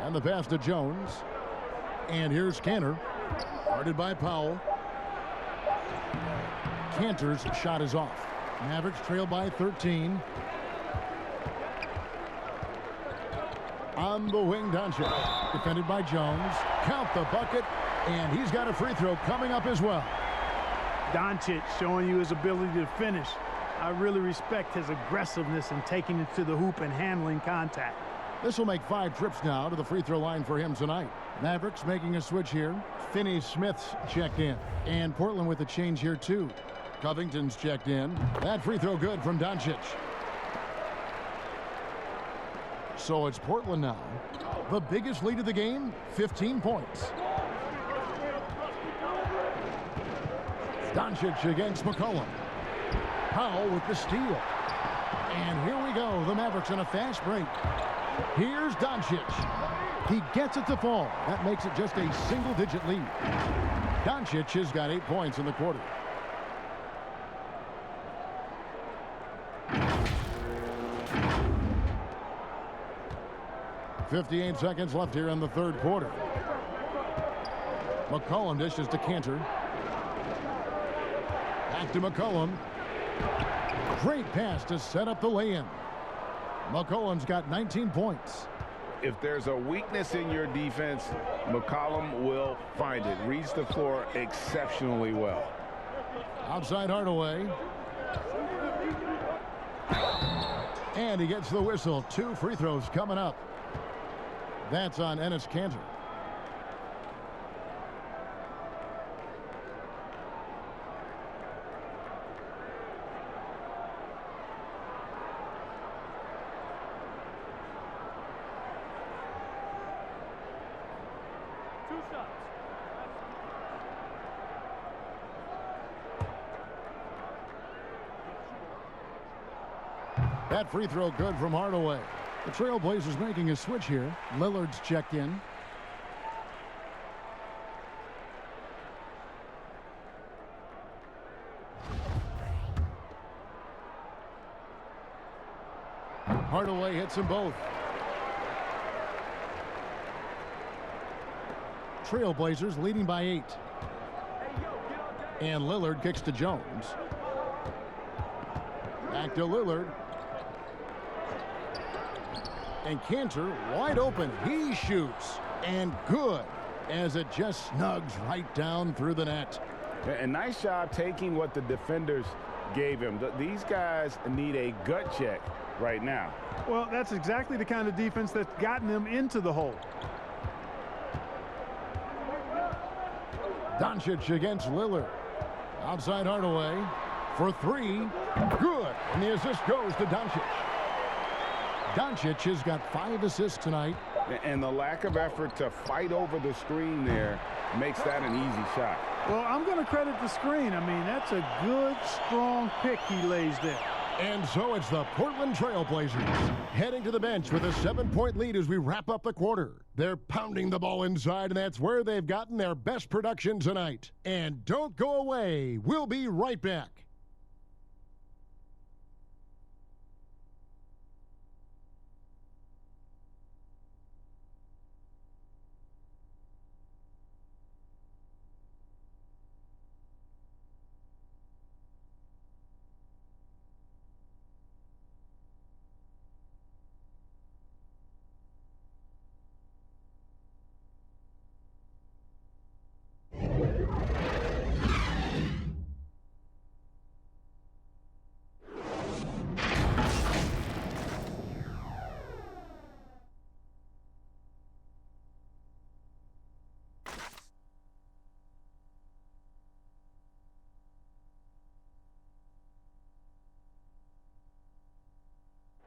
And the pass to Jones. And here's Cantor. Guarded by Powell. Cantor's shot is off. Mavericks trail by 13. On the wing, Doncic. Defended by Jones. Count the bucket. And he's got a free throw coming up as well. Doncic showing you his ability to finish. I really respect his aggressiveness in taking it to the hoop and handling contact. This will make 5 trips now to the free throw line for him tonight. Mavericks making a switch here. Finney-Smith's checked in. And Portland with a change here too. Covington's checked in. That free throw good from Doncic. So it's Portland now. The biggest lead of the game, 15 points. Doncic against McCollum. Powell with the steal. And here we go. The Mavericks on a fast break. Here's Doncic. He gets it to fall. That makes it just a single-digit lead. Doncic has got 8 points in the quarter. .58 seconds left here in the third quarter. McCollum dishes to Cantor. Back to McCollum. Great pass to set up the lay-in. McCollum's got 19 points. If there's a weakness in your defense, McCollum will find it. Reads the floor exceptionally well. Outside Hardaway. And he gets the whistle. 2 free throws coming up. That's on Enes Kanter. That free throw good from Hardaway. The Trailblazers making a switch here. Lillard's checked in. Hardaway hits them both. Trailblazers leading by 8. And Lillard kicks to Jones. Back to Lillard. And Cantor wide open. He shoots. And good, as it just snugs right down through the net. And nice job taking what the defenders gave him. These guys need a gut check right now. Well, that's exactly the kind of defense that's gotten them into the hole. Doncic against Lillard. Outside Hardaway for three. Good. And the assist goes to Doncic. Doncic has got 5 assists tonight. And the lack of effort to fight over the screen there makes that an easy shot. Well, I'm going to credit the screen. I mean, that's a good, strong pick he lays there. And so it's the Portland Trailblazers heading to the bench with a 7-point lead as we wrap up the quarter. They're pounding the ball inside, and that's where they've gotten their best production tonight. And don't go away. We'll be right back.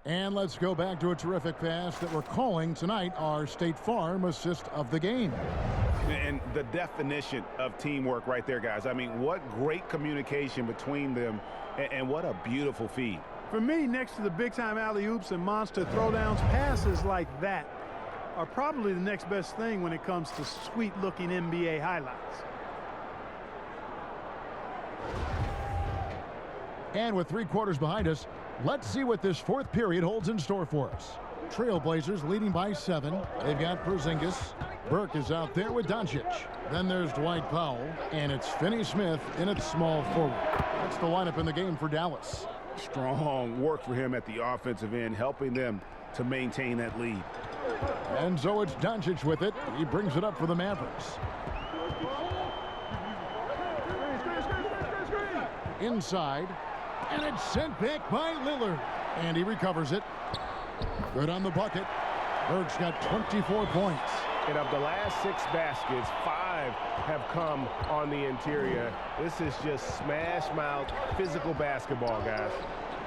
And let's go back to a terrific pass that we're calling tonight our State Farm assist of the game. And the definition of teamwork right there, guys. I mean, what great communication between them, and what a beautiful feed. For me, next to the big-time alley-oops and monster throwdowns, passes like that are probably the next best thing when it comes to sweet-looking NBA highlights. And with 3 quarters behind us, let's see what this 4th period holds in store for us. Trailblazers leading by 7. They've got Porzingis. Burke is out there with Doncic. Then there's Dwight Powell, and it's Finney-Smith in its small forward. That's the lineup in the game for Dallas. Strong work for him at the offensive end, helping them to maintain that lead. And so it's Doncic with it. He brings it up for the Mavericks. Inside. And it's sent back by Lillard. And he recovers it. Good on the bucket. Burke's got 24 points. And of the last 6 baskets, 5 have come on the interior. This is just smash mouth, physical basketball, guys.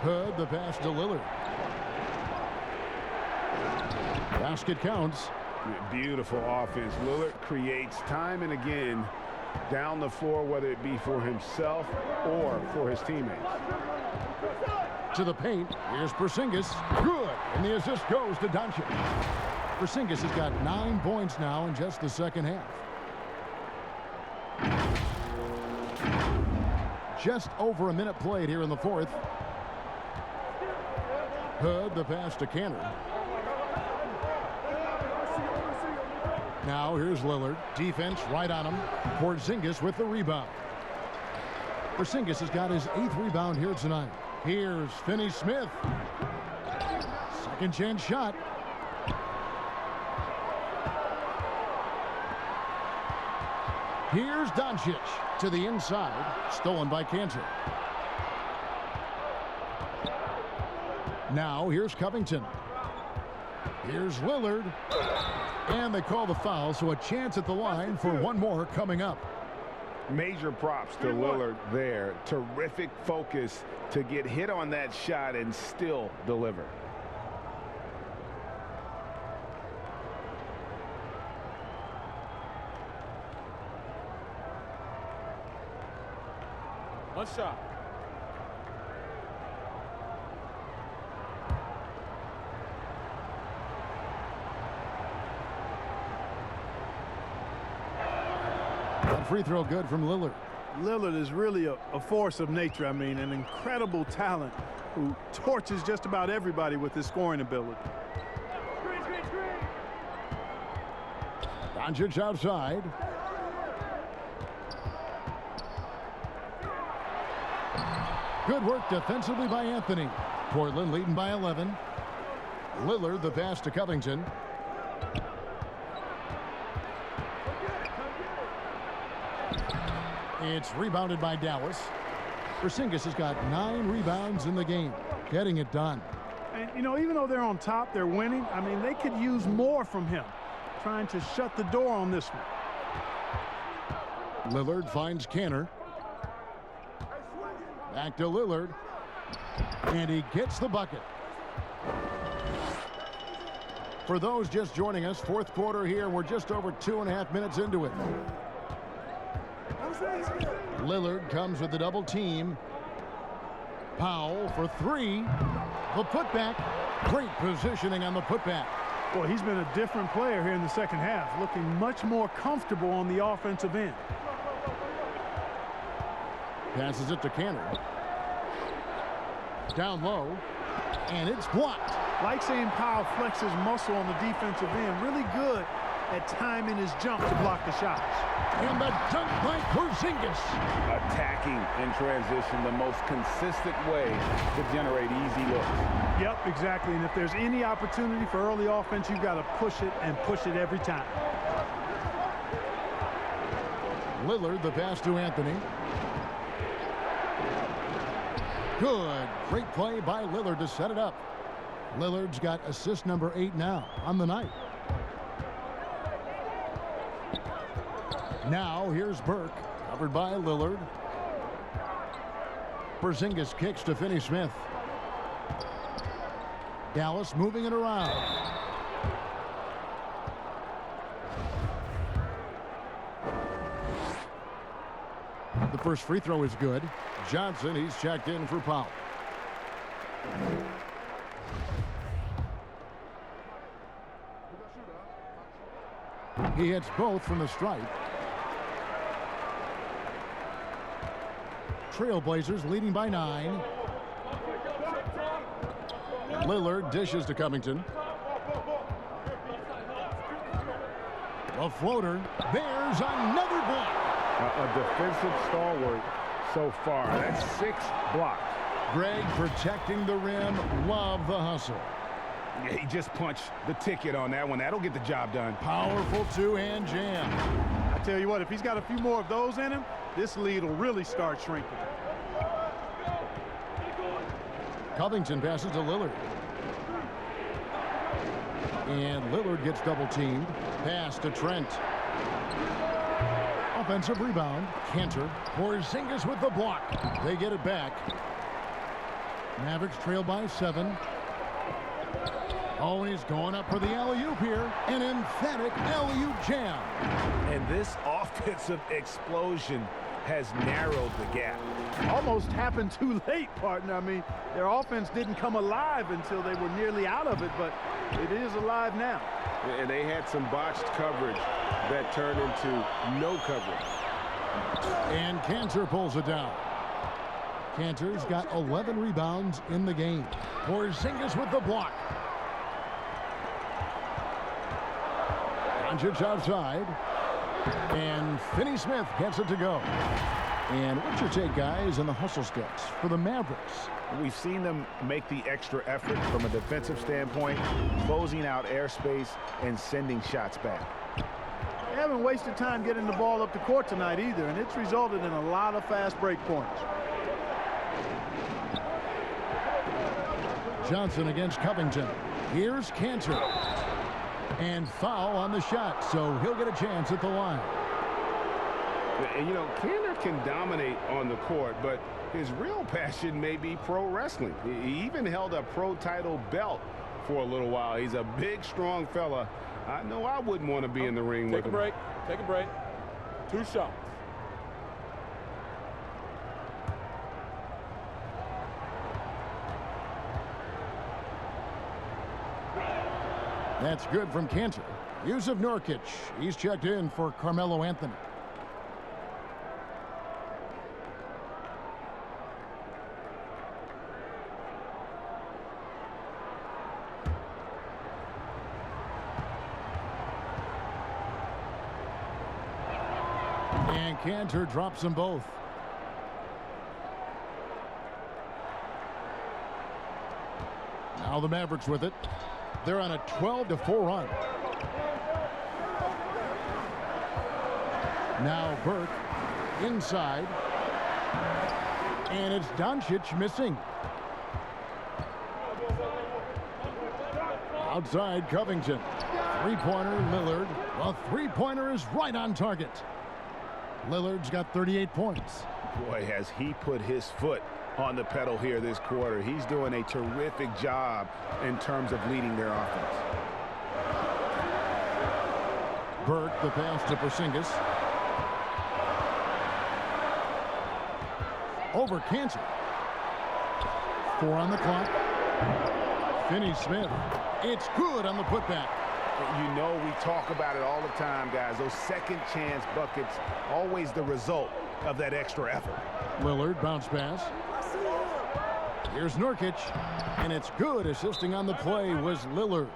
Hood, the pass to Lillard. Basket counts. Beautiful offense. Lillard creates time and again down the floor, whether it be for himself or for his teammates. To the paint. Here's Porzingis. Good. And the assist goes to Doncic. Porzingis has got 9 points now in just the second half. Just over a minute played here in the 4th. Hood, the pass to Cantor. Now here's Lillard. Defense right on him. Porzingis with the rebound. Porzingis has got his 8th rebound here tonight. Here's Finney-Smith. Second chance shot. Here's Doncic to the inside. Stolen by Cantor. Now here's Covington. Here's Lillard. And they call the foul, so a chance at the line for one more coming up. Major props to Lillard there. Terrific focus to get hit on that shot and still deliver. One shot. That free throw good from Lillard. Lillard is really a force of nature. I mean, an incredible talent who torches just about everybody with his scoring ability. Doncic outside. Good work defensively by Anthony. Portland leading by 11. Lillard, the pass to Covington. It's rebounded by Dallas. Porzingis has got 9 rebounds in the game, getting it done. And, you know, even though they're on top, they're winning. I mean, they could use more from him, trying to shut the door on this one. Lillard finds Cantor. Back to Lillard. And he gets the bucket. For those just joining us, fourth quarter here. We're just over 2.5 minutes into it. Lillard comes with the double team. Powell for 3. The putback. Great positioning on the putback. Well, he's been a different player here in the second half, looking much more comfortable on the offensive end. Passes it to Cantor. Down low. And it's blocked. Like seeing Powell flex his muscle on the defensive end. Really good at timing his jump to block the shots. And the dunk by Porzingis. Attacking in transition, the most consistent way to generate easy looks. Yep, exactly. And if there's any opportunity for early offense, you've got to push it and push it every time. Lillard, the pass to Anthony. Good. Great play by Lillard to set it up. Lillard's got assist number 8 now on the night. Now here's Burke, covered by Lillard. Porzingis kicks to Finney-Smith. Dallas moving it around. The first free throw is good. Johnson, he's checked in for Powell. He hits both from the stripe. Trailblazers leading by 9. Lillard dishes to Covington. A floater. There's another block. A defensive stalwart so far. That's 6 blocks. Greg protecting the rim. Love the hustle. Yeah, he just punched the ticket on that one. That'll get the job done. Powerful two-hand jam. I tell you what, if he's got a few more of those in him, this lead will really start shrinking. Covington passes to Lillard. And Lillard gets double teamed. Pass to Trent. Offensive rebound. Cantor. Porzingis with the block. They get it back. Mavericks trail by 7. Oh, he's going up for the alley-oop here. An emphatic alley-oop jam. And this offensive explosion has narrowed the gap. Almost happened too late, partner. I mean, their offense didn't come alive until they were nearly out of it, but it is alive now. And they had some botched coverage that turned into no coverage. And Cantor pulls it down. Cantor's got 11 rebounds in the game. Porzingis with the block. Doncic outside. And Finney-Smith gets it to go. And what's your take, guys, on the hustle skills for the Mavericks? We've seen them make the extra effort from a defensive standpoint, closing out airspace and sending shots back. They haven't wasted time getting the ball up the court tonight either, and it's resulted in a lot of fast break points. Johnson against Covington. Here's Cantor. And foul on the shot, so he'll get a chance at the line. And, you know, Cantor can dominate on the court, but his real passion may be pro wrestling. He even held a pro title belt for a little while. He's a big, strong fella. I know I wouldn't want to be in the ring with him. Take a break. 2 shots. That's good from Cantor. Yusuf Nurkic, he's checked in for Carmelo Anthony. And Cantor drops them both. Now the Mavericks with it. They're on a 12-4 run. Now Burke inside. And it's Doncic missing. Outside Covington. Three-pointer Lillard. A three-pointer is right on target. Lillard's got 38 points. Boy, has he put his foot on the pedal here this quarter. He's doing a terrific job in terms of leading their offense. Burke, the pass to Porzingis. Over Kansas. 4 on the clock. Finney-Smith. It's good on the putback. You know, we talk about it all the time, guys. Those second chance buckets, always the result of that extra effort. Lillard, bounce pass. Here's Nurkic, and it's good. Assisting on the play was Lillard.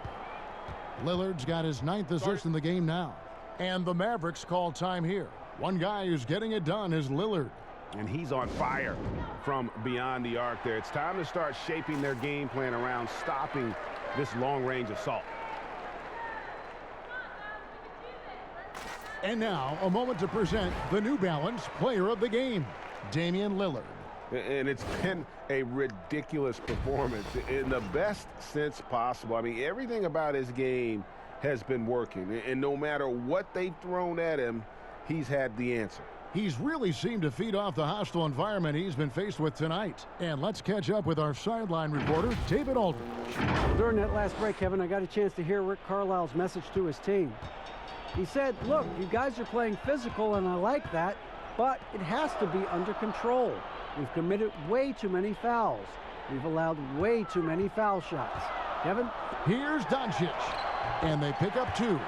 Lillard's got his 9th assist in the game now. And the Mavericks call time here. One guy who's getting it done is Lillard. And he's on fire from beyond the arc there. It's time to start shaping their game plan around stopping this long-range assault. And now, a moment to present the New Balance Player of the Game, Damian Lillard. And it's been a ridiculous performance in the best sense possible. I mean, everything about his game has been working. And no matter what they've thrown at him, he's had the answer. He's really seemed to feed off the hostile environment he's been faced with tonight. And let's catch up with our sideline reporter, David Aldridge. During that last break, Kevin, I got a chance to hear Rick Carlisle's message to his team. He said, look, you guys are playing physical, and I like that, but it has to be under control. We've committed way too many fouls. We've allowed way too many foul shots. Kevin? Here's Doncic, and they pick up 2.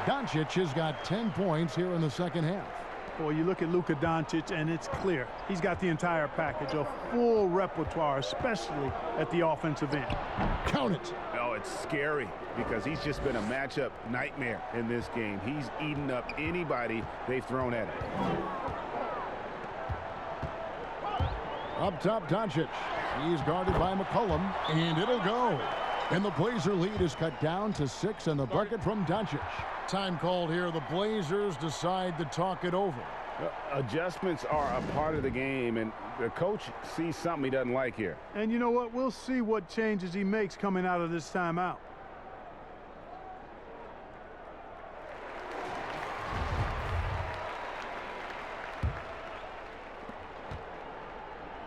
Doncic has got 10 points here in the second half. Boy, you look at Luka Doncic, and it's clear. He's got the entire package, a full repertoire, especially at the offensive end. Count it. Oh, it's scary because he's just been a matchup nightmare in this game. He's eaten up anybody they've thrown at him. Up top, Doncic. He's guarded by McCollum, and it'll go. And the Blazer lead is cut down to 6 in the bucket from Doncic. Time called here. The Blazers decide to talk it over. Adjustments are a part of the game, and the coach sees something he doesn't like here. And you know what? We'll see what changes he makes coming out of this timeout.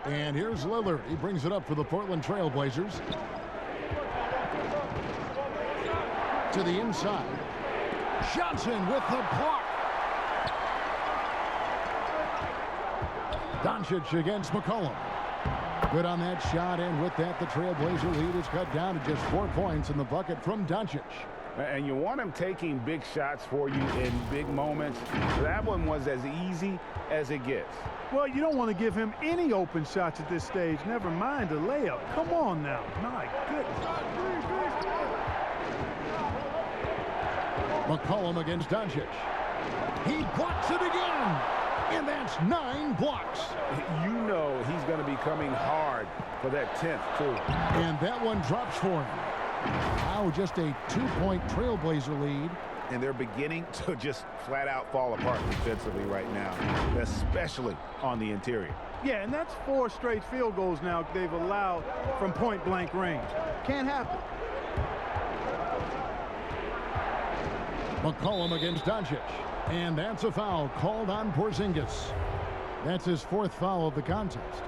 And here's Lillard. He brings it up for the Portland Trailblazers. To the inside. Johnson with the block. Doncic against McCollum. Good on that shot, and with that, the Trailblazer lead is cut down to just 4 points in the bucket from Doncic. And you want him taking big shots for you in big moments. That one was as easy as it gets. Well, you don't want to give him any open shots at this stage. Never mind a layup. Come on now. My goodness. McCollum against Doncic. He blocks it again. And that's 9 blocks. You know he's going to be coming hard for that 10th, too. And that one drops for him. Now just a 2-point Trailblazer lead. And they're beginning to just flat out fall apart defensively right now, especially on the interior. Yeah, and that's 4 straight field goals now they've allowed from point-blank range. Can't happen. McCollum against Doncic. And that's a foul called on Porzingis. That's his 4th foul of the contest.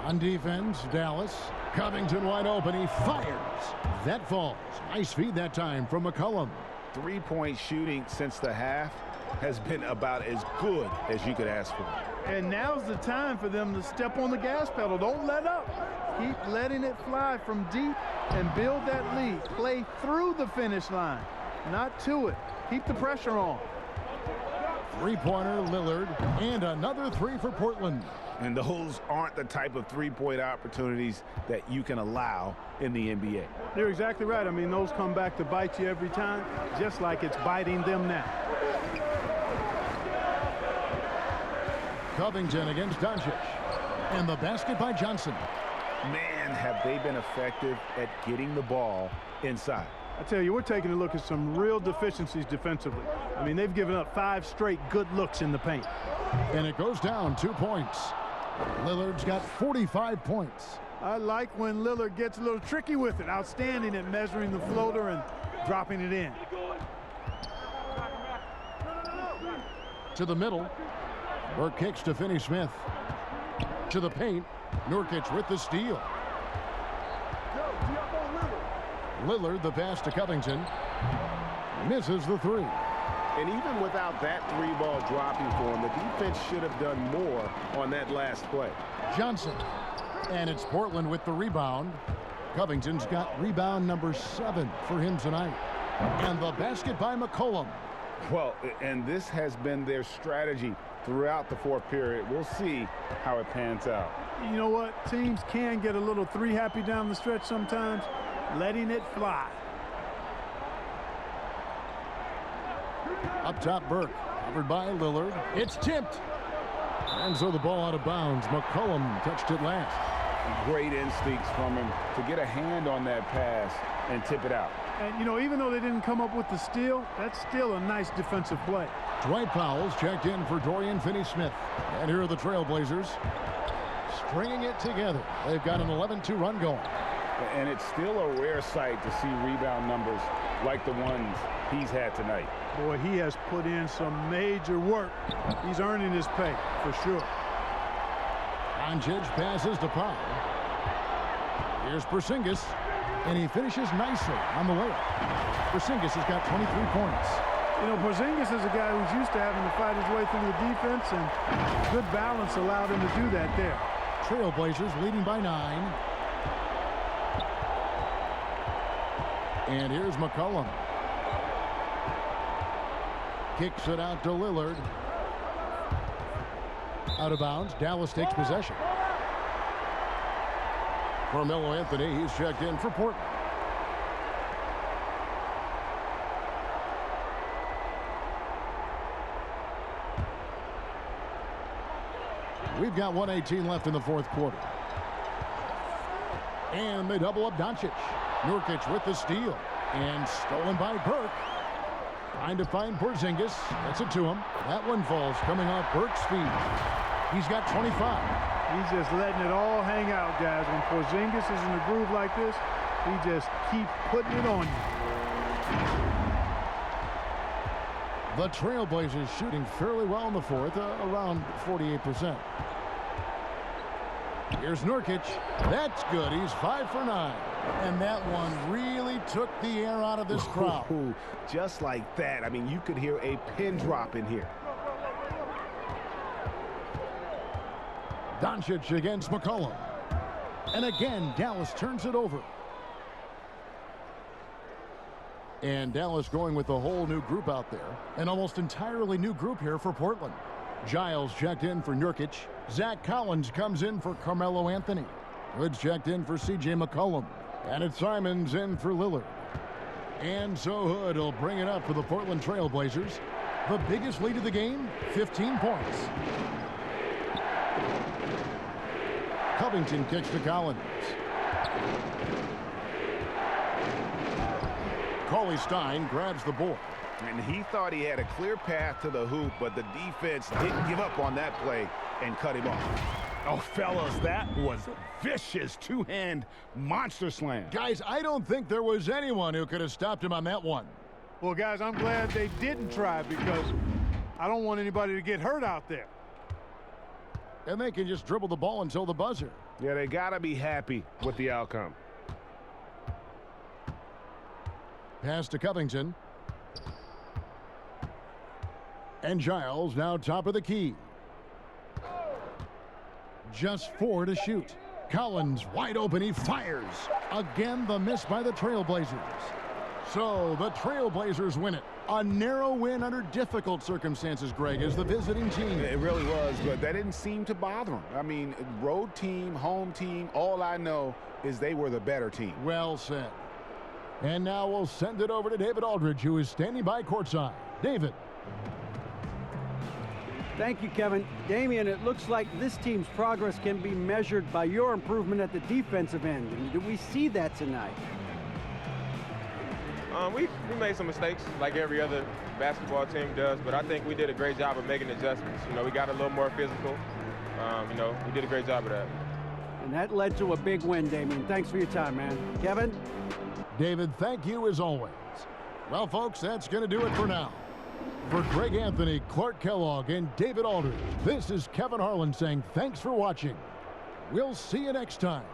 On defense, Dallas. Covington wide open. He fires. That falls. Nice feed that time from McCollum. 3-point shooting since the half has been about as good as you could ask for. And now's the time for them to step on the gas pedal. Don't let up. Keep letting it fly from deep and build that lead. Play through the finish line, not to it. Keep the pressure on. 3-pointer Lillard, and another 3 for Portland. And those aren't the type of 3-point opportunities that you can allow in the NBA. You're exactly right. I mean, those come back to bite you every time, just like it's biting them now. Covington against Doncic. And the basket by Johnson. Man, man, have they been effective at getting the ball inside. I tell you, we're taking a look at some real deficiencies defensively. I mean, they've given up 5 straight good looks in the paint. And it goes down 2 points. Lillard's got 45 points. I like when Lillard gets a little tricky with it. Outstanding at measuring the floater and dropping it in. To the middle. Burke kicks to Finney-Smith. To the paint. Nurkic with the steal. Lillard, the pass to Covington. Misses the 3. And even without that 3-ball dropping for him, the defense should have done more on that last play. Johnson. And it's Portland with the rebound. Covington's got rebound number 7 for him tonight. And the basket by McCollum. Well, and this has been their strategy throughout the 4th period. We'll see how it pans out. You know what? Teams can get a little 3-happy down the stretch sometimes. Letting it fly. Up top, Burke. Covered by Lillard. It's tipped. And so the ball out of bounds. McCollum touched it last. Great instincts from him to get a hand on that pass and tip it out. And, you know, even though they didn't come up with the steal, that's still a nice defensive play. Dwight Powell's checked in for Dorian Finney-Smith. And here are the Trailblazers stringing it together. They've got an 11-2 run going. And it's still a rare sight to see rebound numbers like the ones he's had tonight. Boy, he has put in some major work. He's earning his pay, for sure. Doncic passes to Powell. Here's Porzingis, and he finishes nicely on the layup. Porzingis has got 23 points. You know, Porzingis is a guy who's used to having to fight his way through the defense, and good balance allowed him to do that there. Trailblazers leading by 9. And here's McCollum. Kicks it out to Lillard. Out of bounds. Dallas takes possession. Carmelo Anthony, he's checked in for Portland. We've got 1:18 left in the 4th quarter. And they double up Doncic. Nurkic with the steal. And stolen by Burke. Trying to find Porzingis. Gets it to him. That one falls coming off Burke's feet. He's got 25. He's just letting it all hang out, guys. When Porzingis is in a groove like this, he just keeps putting it on you. The Trailblazers shooting fairly well in the 4th, around 48%. Here's Nurkic. That's good. He's 5 for 9. And that one really took the air out of this crowd. Ooh, just like that. I mean, you could hear a pin drop in here. Doncic against McCollum. And again, Dallas turns it over. And Dallas going with a whole new group out there. An almost entirely new group here for Portland. Giles checked in for Nurkic. Zach Collins comes in for Carmelo Anthony. Hood's checked in for C.J. McCollum. And it's Simons in for Lillard. And so Hood will bring it up for the Portland Trailblazers. The biggest lead of the game, 15 points. Covington kicks to Collins. Cauley-Stein grabs the board. And he thought he had a clear path to the hoop, but the defense didn't give up on that play and cut him off. Oh, fellas, that was vicious two-hand monster slam. Guys, I don't think there was anyone who could have stopped him on that one. Well, guys, I'm glad they didn't try because I don't want anybody to get hurt out there. And they can just dribble the ball until the buzzer. Yeah, they got to be happy with the outcome. Pass to Covington. And Giles now top of the key. Just 4 to shoot. Collins wide open. He fires. Again, the miss by the Trailblazers. So the Trailblazers win it. A narrow win under difficult circumstances, Greg, as the visiting team. It really was, but that didn't seem to bother them. I mean, road team, home team, all I know is they were the better team. Well said. And now we'll send it over to David Aldridge, who is standing by courtside. David. Thank you, Kevin. Damian, it looks like this team's progress can be measured by your improvement at the defensive end. And do we see that tonight? We made some mistakes like every other basketball team does, but I think we did a great job of making adjustments. You know, we got a little more physical. You know, we did a great job of that. And that led to a big win, Damien. Thanks for your time, man. Kevin? David, thank you as always. Well, folks, that's going to do it for now. For Greg Anthony, Clark Kellogg, and David Aldridge, this is Kevin Harlan saying thanks for watching. We'll see you next time.